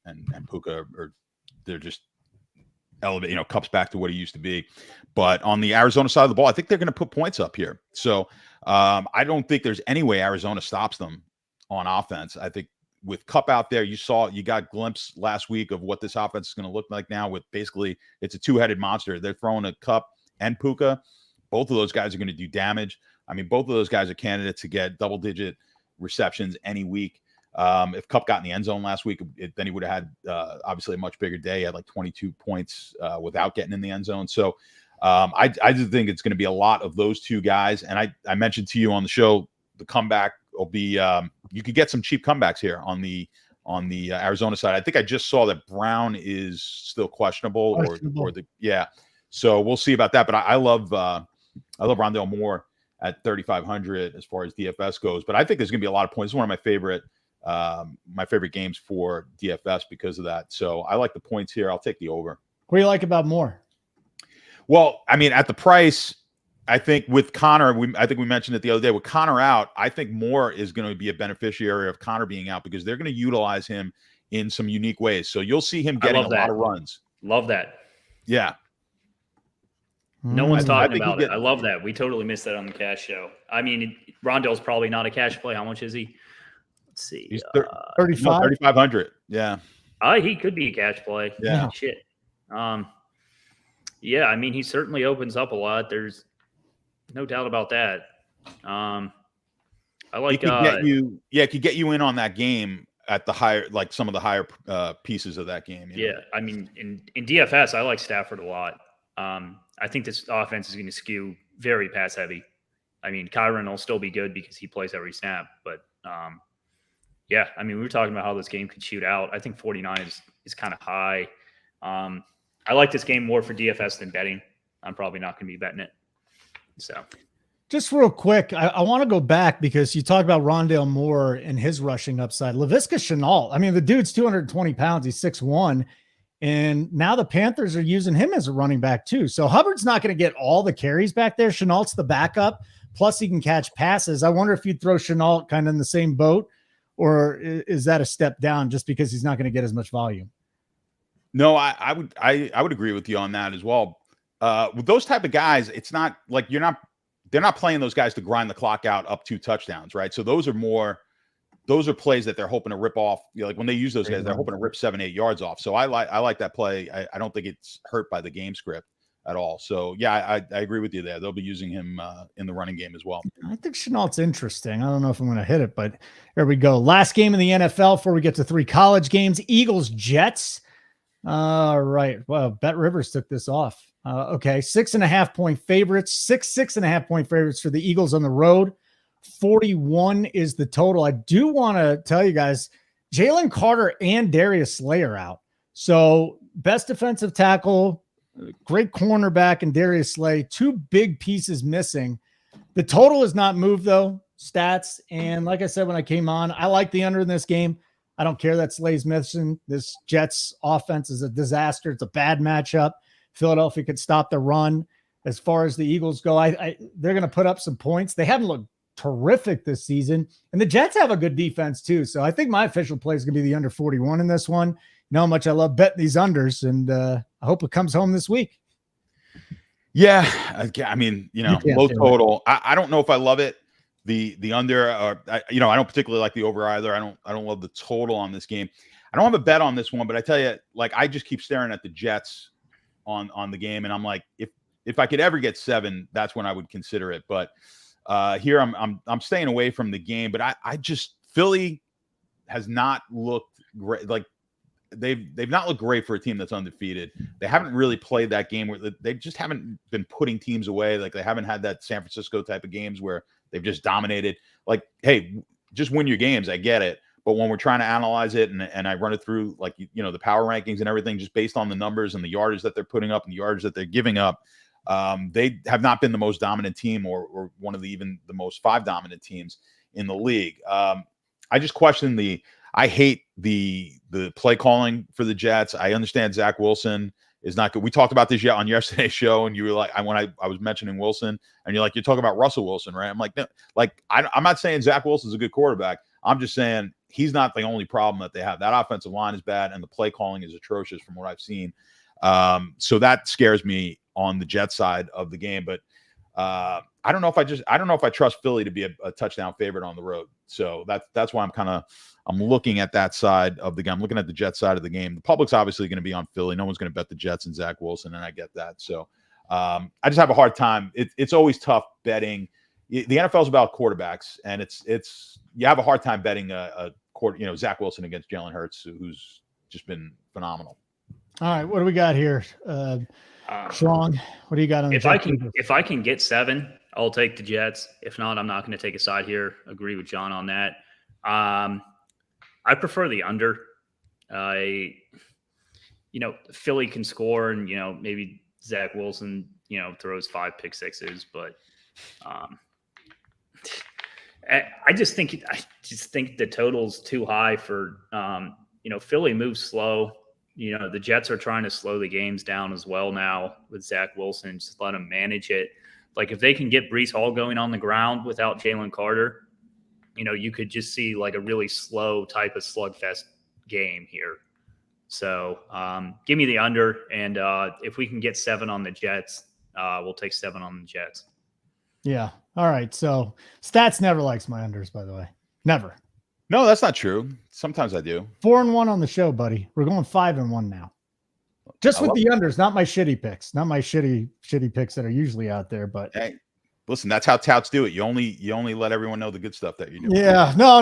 Puka, or they're just elevate. Cup's back to what he used to be. But on the Arizona side of the ball, I think they're going to put points up here. So I don't think there's any way Arizona stops them on offense. I think with Cup out there, you got a glimpse last week of what this offense is going to look like now. With basically, it's a two-headed monster. They're throwing a Cup and Puka. Both of those guys are going to do damage. I mean, both of those guys are candidates to get double-digit receptions any week. If Cup got in the end zone last week, then he would have had obviously a much bigger day. He had like 22 points without getting in the end zone. So I just think it's going to be a lot of those two guys. And I mentioned to you on the show, the comeback will be you could get some cheap comebacks here on the Arizona side. I think I just saw that Brown is still questionable. Or so we'll see about that. But I love Rondale Moore at 3,500 as far as DFS goes. But I think there's going to be a lot of points. It's one of my favorite games for DFS because of that. So I like the points here. I'll take the over. What do you like about Moore? Well, I mean, at the price, I think with Connor, I think we mentioned it the other day. With Connor out, I think Moore is going to be a beneficiary of Connor being out because they're going to utilize him in some unique ways. So you'll see him getting a lot of runs. Love that. Yeah. No one's talking about it. I love that. We totally missed that on the cash show. I mean, Rondale's probably not a cash play. How much is he? Let's see. He's 3,500. Yeah. He could be a cash play. Yeah. Shit. Yeah, I mean, he certainly opens up a lot. There's no doubt about that. I like. It could get you in on that game at the higher, like some of the higher pieces of that game. Yeah, I mean, in DFS, I like Stafford a lot. I think this offense is going to skew very pass heavy. I mean, Kyron will still be good because he plays every snap, but yeah, I mean, we were talking about how this game could shoot out. I think 49 is kind of high. I like this game more for DFS than betting. I'm probably not going to be betting it. So, just real quick, I want to go back because you talked about Rondale Moore and his rushing upside. Laviska Shenault, I mean, the dude's 220 pounds. He's 6'1", and now the Panthers are using him as a running back too. So Hubbard's not going to get all the carries back there. Chenault's the backup. Plus, he can catch passes. I wonder if you'd throw Shenault kind of in the same boat, or is that a step down just because he's not going to get as much volume? No, I would agree with you on that as well. With those type of guys, it's not like they're not playing those guys to grind the clock out up 2 touchdowns, right? So those are plays that they're hoping to rip off. Like when they use those guys, they're hoping to rip 7-8 yards off. So I like that play. I don't think it's hurt by the game script at all. So yeah, I agree with you there. They'll be using him in the running game as well. I think Chenault's interesting. I don't know if I'm going to hit it, but here we go. Last game in the NFL before we get to 3 college games. Eagles, Jets. All right. Well, Bet Rivers took this off. Okay. 6.5 point favorites, 6.5 point favorites for the Eagles on the road. 41 is the total. I do want to tell you guys, Jalen Carter and Darius Slay are out. So best defensive tackle, great cornerback, and Darius Slay, 2 big pieces missing. The total is not moved though. Stats. And like I said, when I came on, I like the under in this game. I don't care that Slay's missing. This Jets offense is a disaster. It's a bad matchup. Philadelphia could stop the run. As far as the Eagles go, they're going to put up some points. They haven't looked terrific this season. And the Jets have a good defense too. So I think my official play is going to be the under 41 in this one. You know how much I love betting these unders, and I hope it comes home this week. Yeah. I mean, low total. I don't know if I love it. The under, I don't particularly like the over either. I don't love the total on this game. I don't have a bet on this one, but I tell you, like, I just keep staring at the Jets on the game, and I'm like, if I could ever get 7, that's when I would consider it. But here I'm staying away from the game. But I just, Philly has not looked great. Like they've not looked great for a team that's undefeated. They haven't really played that game where they just haven't been putting teams away. Like they haven't had that San Francisco type of games where they've just dominated. Like, hey, just win your games. I get it. But when we're trying to analyze it and I run it through, like, the power rankings and everything, just based on the numbers and the yardage that they're putting up and the yardage that they're giving up, they have not been the most dominant team or one of even the most 5 dominant teams in the league. I just question I hate the play calling for the Jets. I understand Zach Wilson is not good. We talked about this on yesterday's show, and you were like, when I was mentioning Wilson, and you're like, you're talking about Russell Wilson, right? I'm like, no, like I'm not saying Zach Wilson's a good quarterback. I'm just saying he's not the only problem that they have. That offensive line is bad, and the play calling is atrocious from what I've seen. So that scares me on the Jets side of the game. But I don't know if I trust Philly to be a touchdown favorite on the road. So that's why I'm looking at that side of the game. I'm looking at the Jets side of the game. The public's obviously going to be on Philly. No one's going to bet the Jets and Zach Wilson, and I get that. So I just have a hard time. It's always tough betting. The NFL is about quarterbacks, and it's you have a hard time betting Zach Wilson against Jalen Hurts, who's just been phenomenal. All right, what do we got here? Schlong, what do you got on the if I can get 7, I'll take the Jets. If not, I'm not going to take a side here. Agree with John on that. I prefer the under. Philly can score, and maybe Zach Wilson throws 5 pick sixes, but I just think the total's too high for Philly moves slow. The Jets are trying to slow the games down as well now with Zach Wilson. Just let him manage it. Like if they can get Breece Hall going on the ground without Jalen Carter, you could just see like a really slow type of slugfest game here. So give me the under, and if we can get 7 on the Jets, we'll take 7 on the Jets. Yeah. All right. So Stats never likes my unders, by the way. Never. No, that's not true. Sometimes I do. 4-1 on the show, buddy. We're going 5-1 now. Just with the unders, not my shitty picks, not my shitty picks that are usually out there. But hey, listen, that's how touts do it. You only let everyone know the good stuff that you do. Yeah, no.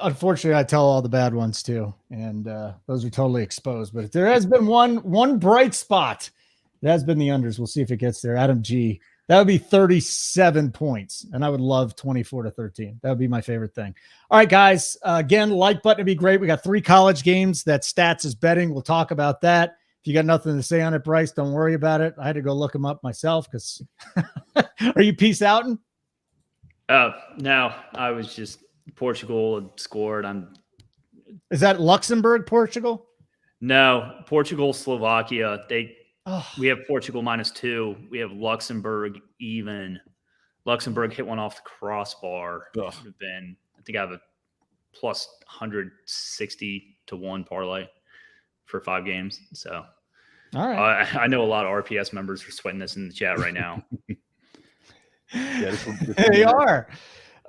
Unfortunately, I tell all the bad ones too, and those are totally exposed. But if there has been one bright spot, it has been the unders. We'll see if it gets there. Adam G. That would be 37 points, and I would love 24-13. That would be my favorite thing. All right, guys. Again, like button would be great. We got 3 college games that Stats is betting. We'll talk about that. If you got nothing to say on it, Bryce, don't worry about it. I had to go look them up myself because are you peace outing? No, I was just Portugal had scored. Is that Luxembourg, Portugal? No, Portugal, Slovakia. We have Portugal -2. We have Luxembourg even. Luxembourg hit one off the crossbar. I think I have a plus 160 to 1 parlay for 5 games. So, all right. I know a lot of RPS members are sweating this in the chat right now. They are.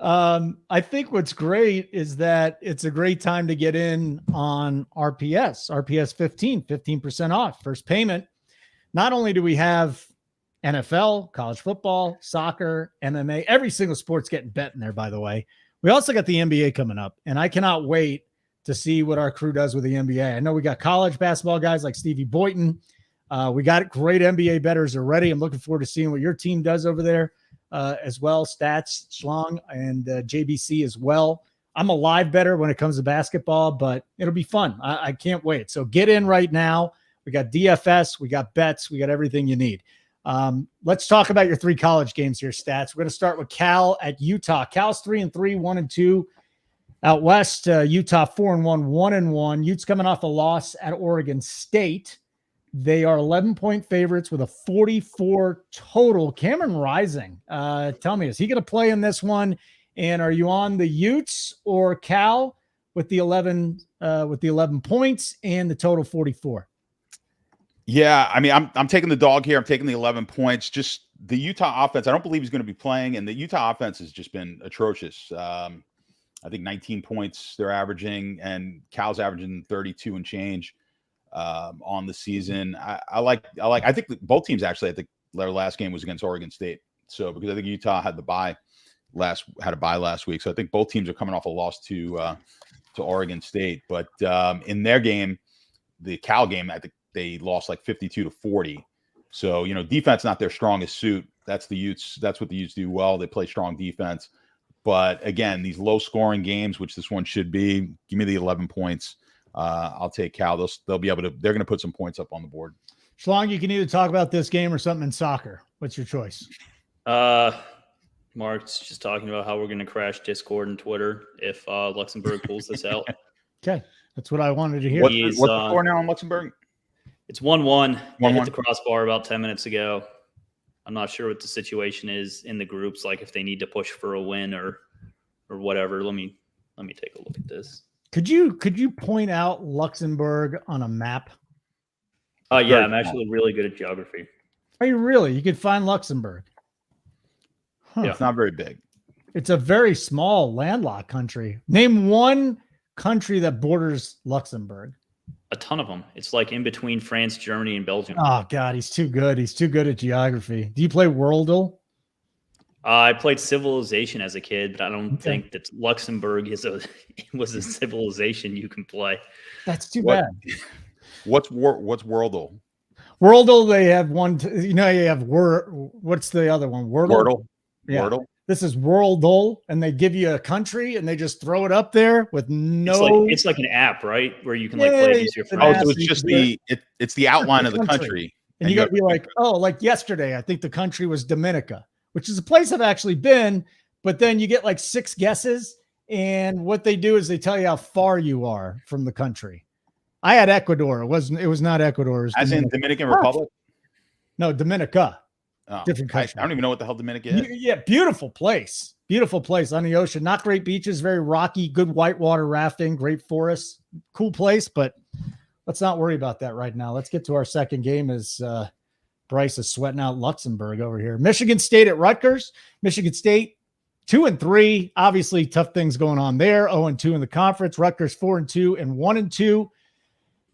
I think what's great is that it's a great time to get in on RPS 15% off first payment. Not only do we have NFL, college football, soccer, MMA, every single sport's getting bet in there, by the way. We also got the NBA coming up, and I cannot wait to see what our crew does with the NBA. I know we got college basketball guys like Stevie Boyton. We got great NBA bettors already. I'm looking forward to seeing what your team does over there as well. Stats, Schlong, and JBC as well. I'm a live bettor when it comes to basketball, but it'll be fun. I can't wait. So get in right now. We got DFS, we got bets, we got everything you need. Let's talk about your 3 college games here, Stats. We're going to start with Cal at Utah. Cal's 3-3, 1-2. Out west, Utah 4-1, 1-1. Utes coming off a loss at Oregon State. They are 11-point favorites with a 44 total. Cameron Rising, tell me, is he going to play in this one? And are you on the Utes or Cal with the 11 points and the total 44? Yeah, I mean, I'm taking the dog here. I'm taking the 11 points. Just the Utah offense, I don't believe he's going to be playing, and the Utah offense has just been atrocious. I think 19 points they're averaging, and Cal's averaging 32 and change on the season. I think both teams actually. I think their last game was against Oregon State, so because I think Utah had a bye last week, so I think both teams are coming off a loss to Oregon State. But in their game, the Cal game, I think they lost like 52-40. So, defense not their strongest suit. That's the Utes. That's what the Utes do well. They play strong defense. But again, these low scoring games, which this one should be, give me the 11 points. I'll take Cal. They'll be able to. They're going to put some points up on the board. Schlong, you can either talk about this game or something in soccer. What's your choice? Mark's just talking about how we're going to crash Discord and Twitter if Luxembourg pulls this out. Okay, that's what I wanted to hear. What's the score now on Luxembourg? It's 1-1. They 1-1. hit the crossbar about 10 minutes ago. I'm not sure what the situation is in the groups, like if they need to push for a win or whatever. Let me take a look at this. Could you point out Luxembourg on a map? Yeah, I'm actually really good at geography. Are you really? You could find Luxembourg. Huh. Yeah, it's not very big. It's a very small landlocked country. Name one country that borders Luxembourg. A ton of them. It's like in between France, Germany, and Belgium. Oh God, he's too good. He's too good at geography. Do you play Worldle? I played Civilization as a kid, but I don't think that Luxembourg was a civilization you can play. That's too bad. What's Worldle? Worldle, they have one. You have what's the other one? Wordle. Yeah. Wordle. This is Worldle, and they give you a country, and they just throw it up there with no. It's like an app, right, where you can play against your friends. Oh, so it's just it's the outline of the country, and you got to be like, like yesterday, I think the country was Dominica, which is a place I've actually been. But then you get like 6 guesses, and what they do is they tell you how far you are from the country. I had Ecuador. It was not Ecuador. It was in Dominican Republic. No, Dominica. Oh, different country. I don't even know what the hell Dominica is. Yeah, beautiful place on the ocean. Not great beaches, very rocky, good whitewater rafting, great forests, cool place. But let's not worry about that right now. Let's get to our second game as Bryce is sweating out Luxembourg over here. Michigan State at Rutgers. Michigan State 2-3. Obviously, tough things going on there. 0-2 in the conference. Rutgers 4-2 and 1-2.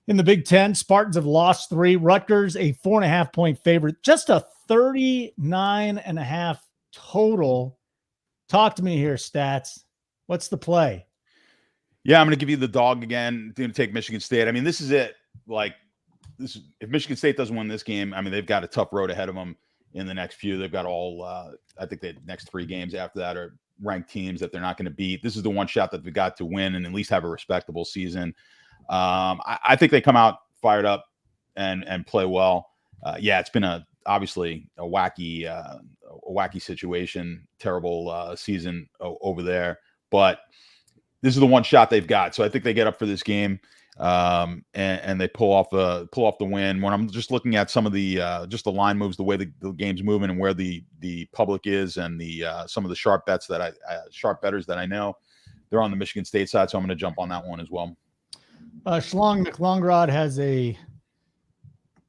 In the Big Ten, Spartans have lost 3. Rutgers, a 4.5-point favorite. Just a 39.5 total. Talk to me here, Stats. What's the play? Yeah, I'm going to give you the dog again. Going to take Michigan State. I mean, this is it. If Michigan State doesn't win this game, I mean, they've got a tough road ahead of them in the next few. They've got I think the next 3 games after that are ranked teams that they're not going to beat. This is the one shot that they got to win and at least have a respectable season. I think they come out fired up and play well. It's been obviously a wacky situation, terrible season over there, but this is the one shot they've got. So I think they get up for this game and they pull off the win. When I'm just looking at some of the just the line moves, the way the game's moving, and where the public is, and the some of the sharp bettors that I know, they're on the Michigan State side. So I'm going to jump on that one as well. Schlong McLongrod has a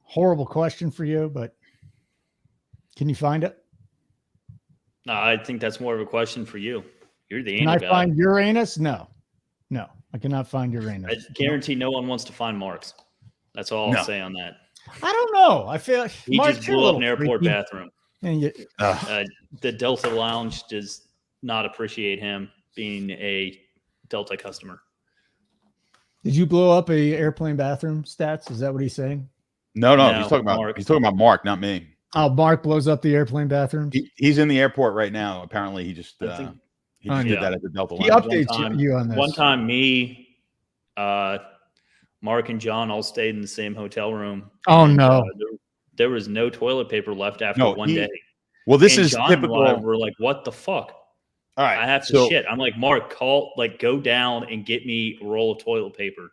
horrible question for you, but can you find it? No, I think that's more of a question for you. You're the anal guy. Can I find Uranus? No, I cannot find Uranus. I guarantee no one wants to find Mark's. That's all I'll say on that. I don't know. I feel like he just blew up an airport bathroom. And the Delta Lounge does not appreciate him being a Delta customer. Did you blow up a airplane bathroom, Stats? Is that what he's saying? No. He's talking about Mark, not me. Oh, Mark blows up the airplane bathroom. He's in the airport right now. Apparently, he just did that at the Delta Lounge. He updates you on this. One time, me, Mark, and John all stayed in the same hotel room. Oh no! There was no toilet paper left after one day. Well, this and is John typical. And I were like, "What the fuck?" All right, I have to shit. I'm like, Mark, go down and get me a roll of toilet paper.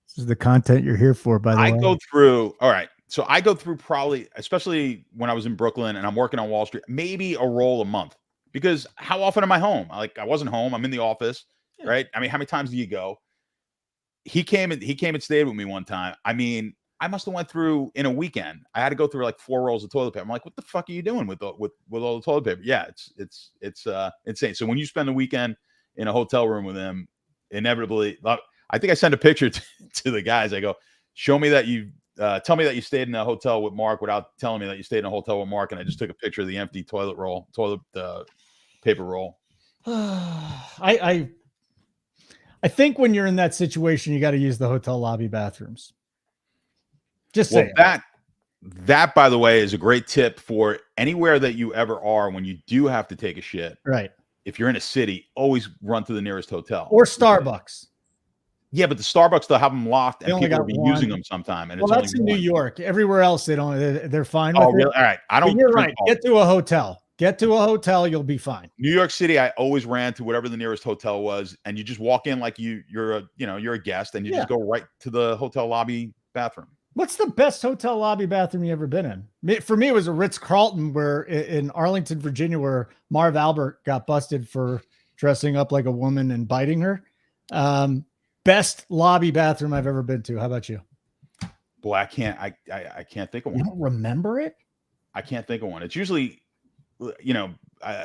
This is the content you're here for, by the way. I go through probably, especially when I was in Brooklyn and I'm working on Wall Street, maybe a roll a month, because how often am I home? I wasn't home. I'm in the office, right? I mean, how many times do you go? He came and stayed with me one time. I mean, I must have went through in a weekend. I had to go through like 4 rolls of toilet paper. I'm like, what the fuck are you doing with all the toilet paper? Yeah, it's insane. So when you spend the weekend in a hotel room with him, inevitably, I think I sent a picture to the guys. I go, show me that you tell me that you stayed in a hotel with Mark without telling me that you stayed in a hotel with Mark. And I just took a picture of the empty toilet paper roll. I think when you're in that situation, you got to use the hotel lobby bathrooms. Just saying. That, by the way, is a great tip for anywhere that you ever are when you do have to take a shit. Right. If you're in a city, always run to the nearest hotel. Or Starbucks. Yeah, but the Starbucks, they'll have them locked and people will be using them sometime. And that's in New York. Everywhere else, they're fine with it. Really? All right. You're right. Get to a hotel. You'll be fine. New York City, I always ran to whatever the nearest hotel was, and you just walk in like you're a guest, and you just go right to the hotel lobby bathroom. What's the best hotel lobby bathroom you ever been in? For me, it was a Ritz-Carlton where in Arlington, Virginia, where Marv Albert got busted for dressing up like a woman and biting her. Best lobby bathroom I've ever been to. How about you? Boy, I can't think of one. You don't remember it? I can't think of one. It's usually,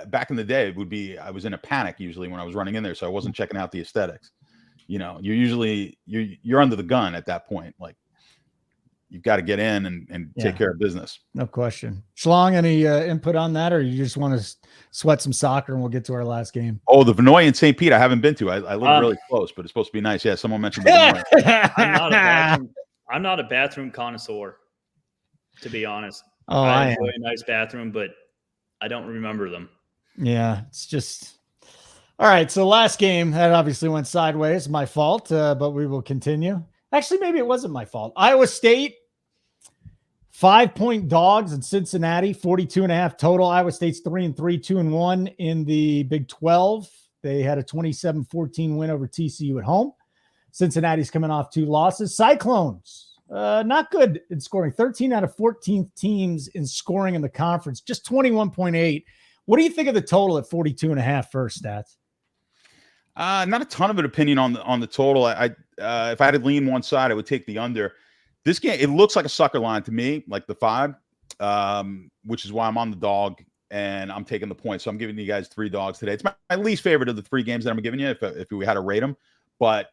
back in the day, it would be, I was in a panic usually when I was running in there. So I wasn't checking out the aesthetics. You're under the gun at that point. Like, you've got to get in and take care of business. No question. Schlong, any input on that, or you just want to sweat some soccer and we'll get to our last game? Oh, the Vinoy in St. Pete, I haven't been to. I live really close, but it's supposed to be nice. Yeah, someone mentioned the Vinoy. I'm not a bathroom connoisseur, to be honest. Oh, I enjoy a nice bathroom, but I don't remember them. Yeah, it's just all right. So last game that obviously went sideways. My fault, but we will continue. Actually, maybe it wasn't my fault. Iowa State, 5-point dogs in Cincinnati, 42.5 total. Iowa State's 3-3, 2-1 in the Big 12. They had a 27-14 win over TCU at home. Cincinnati's coming off 2 losses. Cyclones, not good in scoring. 13 out of 14 teams in scoring in the conference, just 21.8. What do you think of the total at 42.5 first, Stats? Not a ton of an opinion on the total. If I had to lean one side, I would take the under. This game, it looks like a sucker line to me, like the 5, which is why I'm on the dog and I'm taking the point. So I'm giving you guys 3 dogs today. It's my least favorite of the 3 games that I'm giving you if we had to rate them. But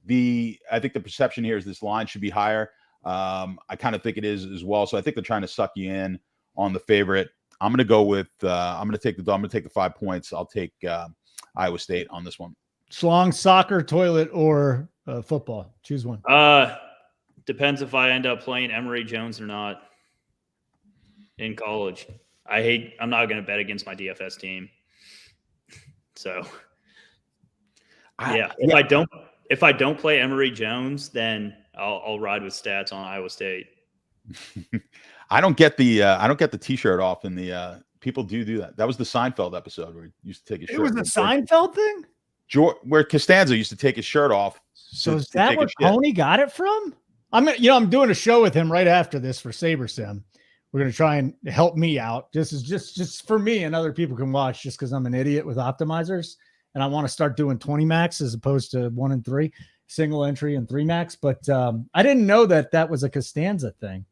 I think the perception here is this line should be higher. I kind of think it is as well. So I think they're trying to suck you in on the favorite. I'm going to go with I'm going to take the 5 points. I'll take Iowa State on this one. Schlong, soccer, toilet, or football? Choose one. Depends if I end up playing Emory Jones or not in college. I'm not going to bet against my DFS team. So if I don't play Emory Jones, then I'll ride with Stats on Iowa State. I don't get the T-shirt off in the people do that. That was the Seinfeld episode where he used to take his shirt. It was the Seinfeld thing? Where Costanza used to take his shirt off. So is that where Coney got it from? I'm doing a show with him right after this for SaberSim. We're going to try and help me out. This is just for me, and other people can watch just because I'm an idiot with optimizers. And I want to start doing 20 max as opposed to 1 and 3, single entry and 3 max. But I didn't know that was a Costanza thing.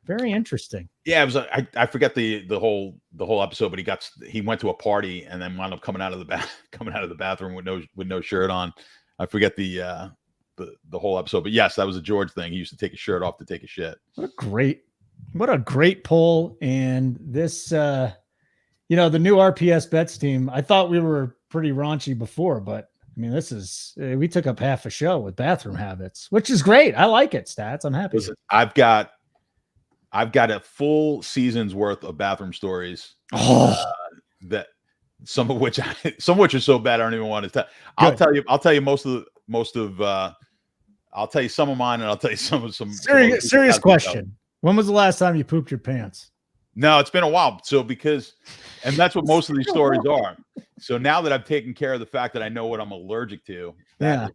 Very interesting. Yeah, it was. I forget the whole episode, but he went to a party and then wound up coming out of the bathroom with no shirt on. I forget the whole episode, but yes, that was a George thing. He used to take his shirt off to take a shit. What a great poll. And this, the new RPS bets team. I thought we were pretty raunchy before, but I mean, we took up half a show with bathroom habits, which is great. I like it, Stats. I'm happy. Listen, I've got a full season's worth of bathroom stories. That some of which are so bad I don't even want to tell. I'll tell you I'll tell you some of mine, and I'll tell you some serious question. When was the last time you pooped your pants? No, it's been a while. And that's what most of these stories are. So now that I've taken care of the fact that I know what I'm allergic to, that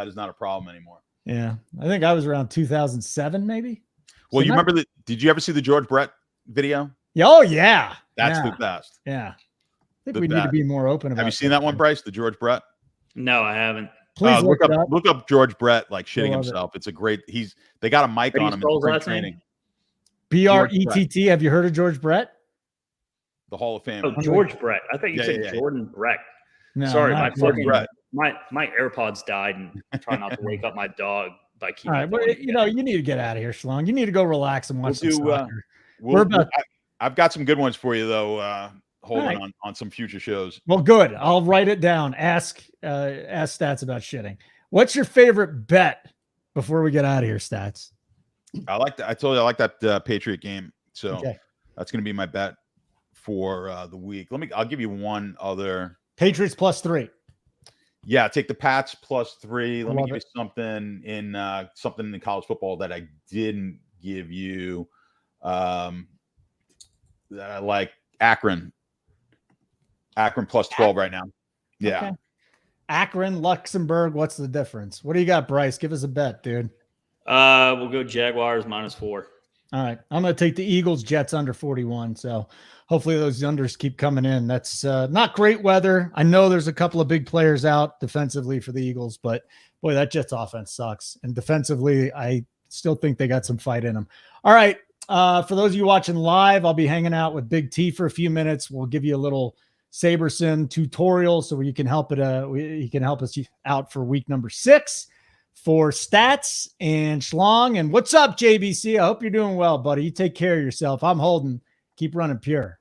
is not a problem anymore. Yeah. I think I was around 2007, maybe. Well, you remember did you ever see the George Brett video? Oh yeah. That's the best. Yeah. I think we need to be more open about it. Have you seen that one, Bryce? The George Brett? No, I haven't. Please look up George Brett like shitting himself. It's a great they got a mic on him in spring training. Brett. Have you heard of George Brett? The Hall of Fame. Oh, George Brett. I thought you said Jordan Brett. No, sorry, my AirPods died, and I'm trying not to wake up my dog by keeping. All right, but you need to get out of here, Schlong. You need to go relax and watch soccer. I've got some good ones for you though. Holden on some future shows. Well, good. I'll write it down. Ask Stats about shitting. What's your favorite bet before we get out of here, Stats? I like that. I told you I like that Patriot game. So that's going to be my bet for the week. I'll give you one other. Patriots +3. Yeah, take the Pats +3. Let me give you something in college football that I didn't give you. That I like. Akron +12 right now. Yeah. Okay. Akron, Luxembourg. What's the difference? What do you got, Bryce? Give us a bet, dude. We'll go Jaguars -4. All right. I'm going to take the Eagles, Jets under 41. So hopefully those unders keep coming in. That's not great weather. I know there's a couple of big players out defensively for the Eagles, but boy, that Jets offense sucks. And defensively, I still think they got some fight in them. All right. For those of you watching live, I'll be hanging out with Big T for a few minutes. We'll give you a little SaberSim tutorial so you can help us out for week number 6. For Stats and Schlong. And what's up, JBC? I hope you're doing well, buddy. You take care of yourself. I'm Holden. Keep running pure.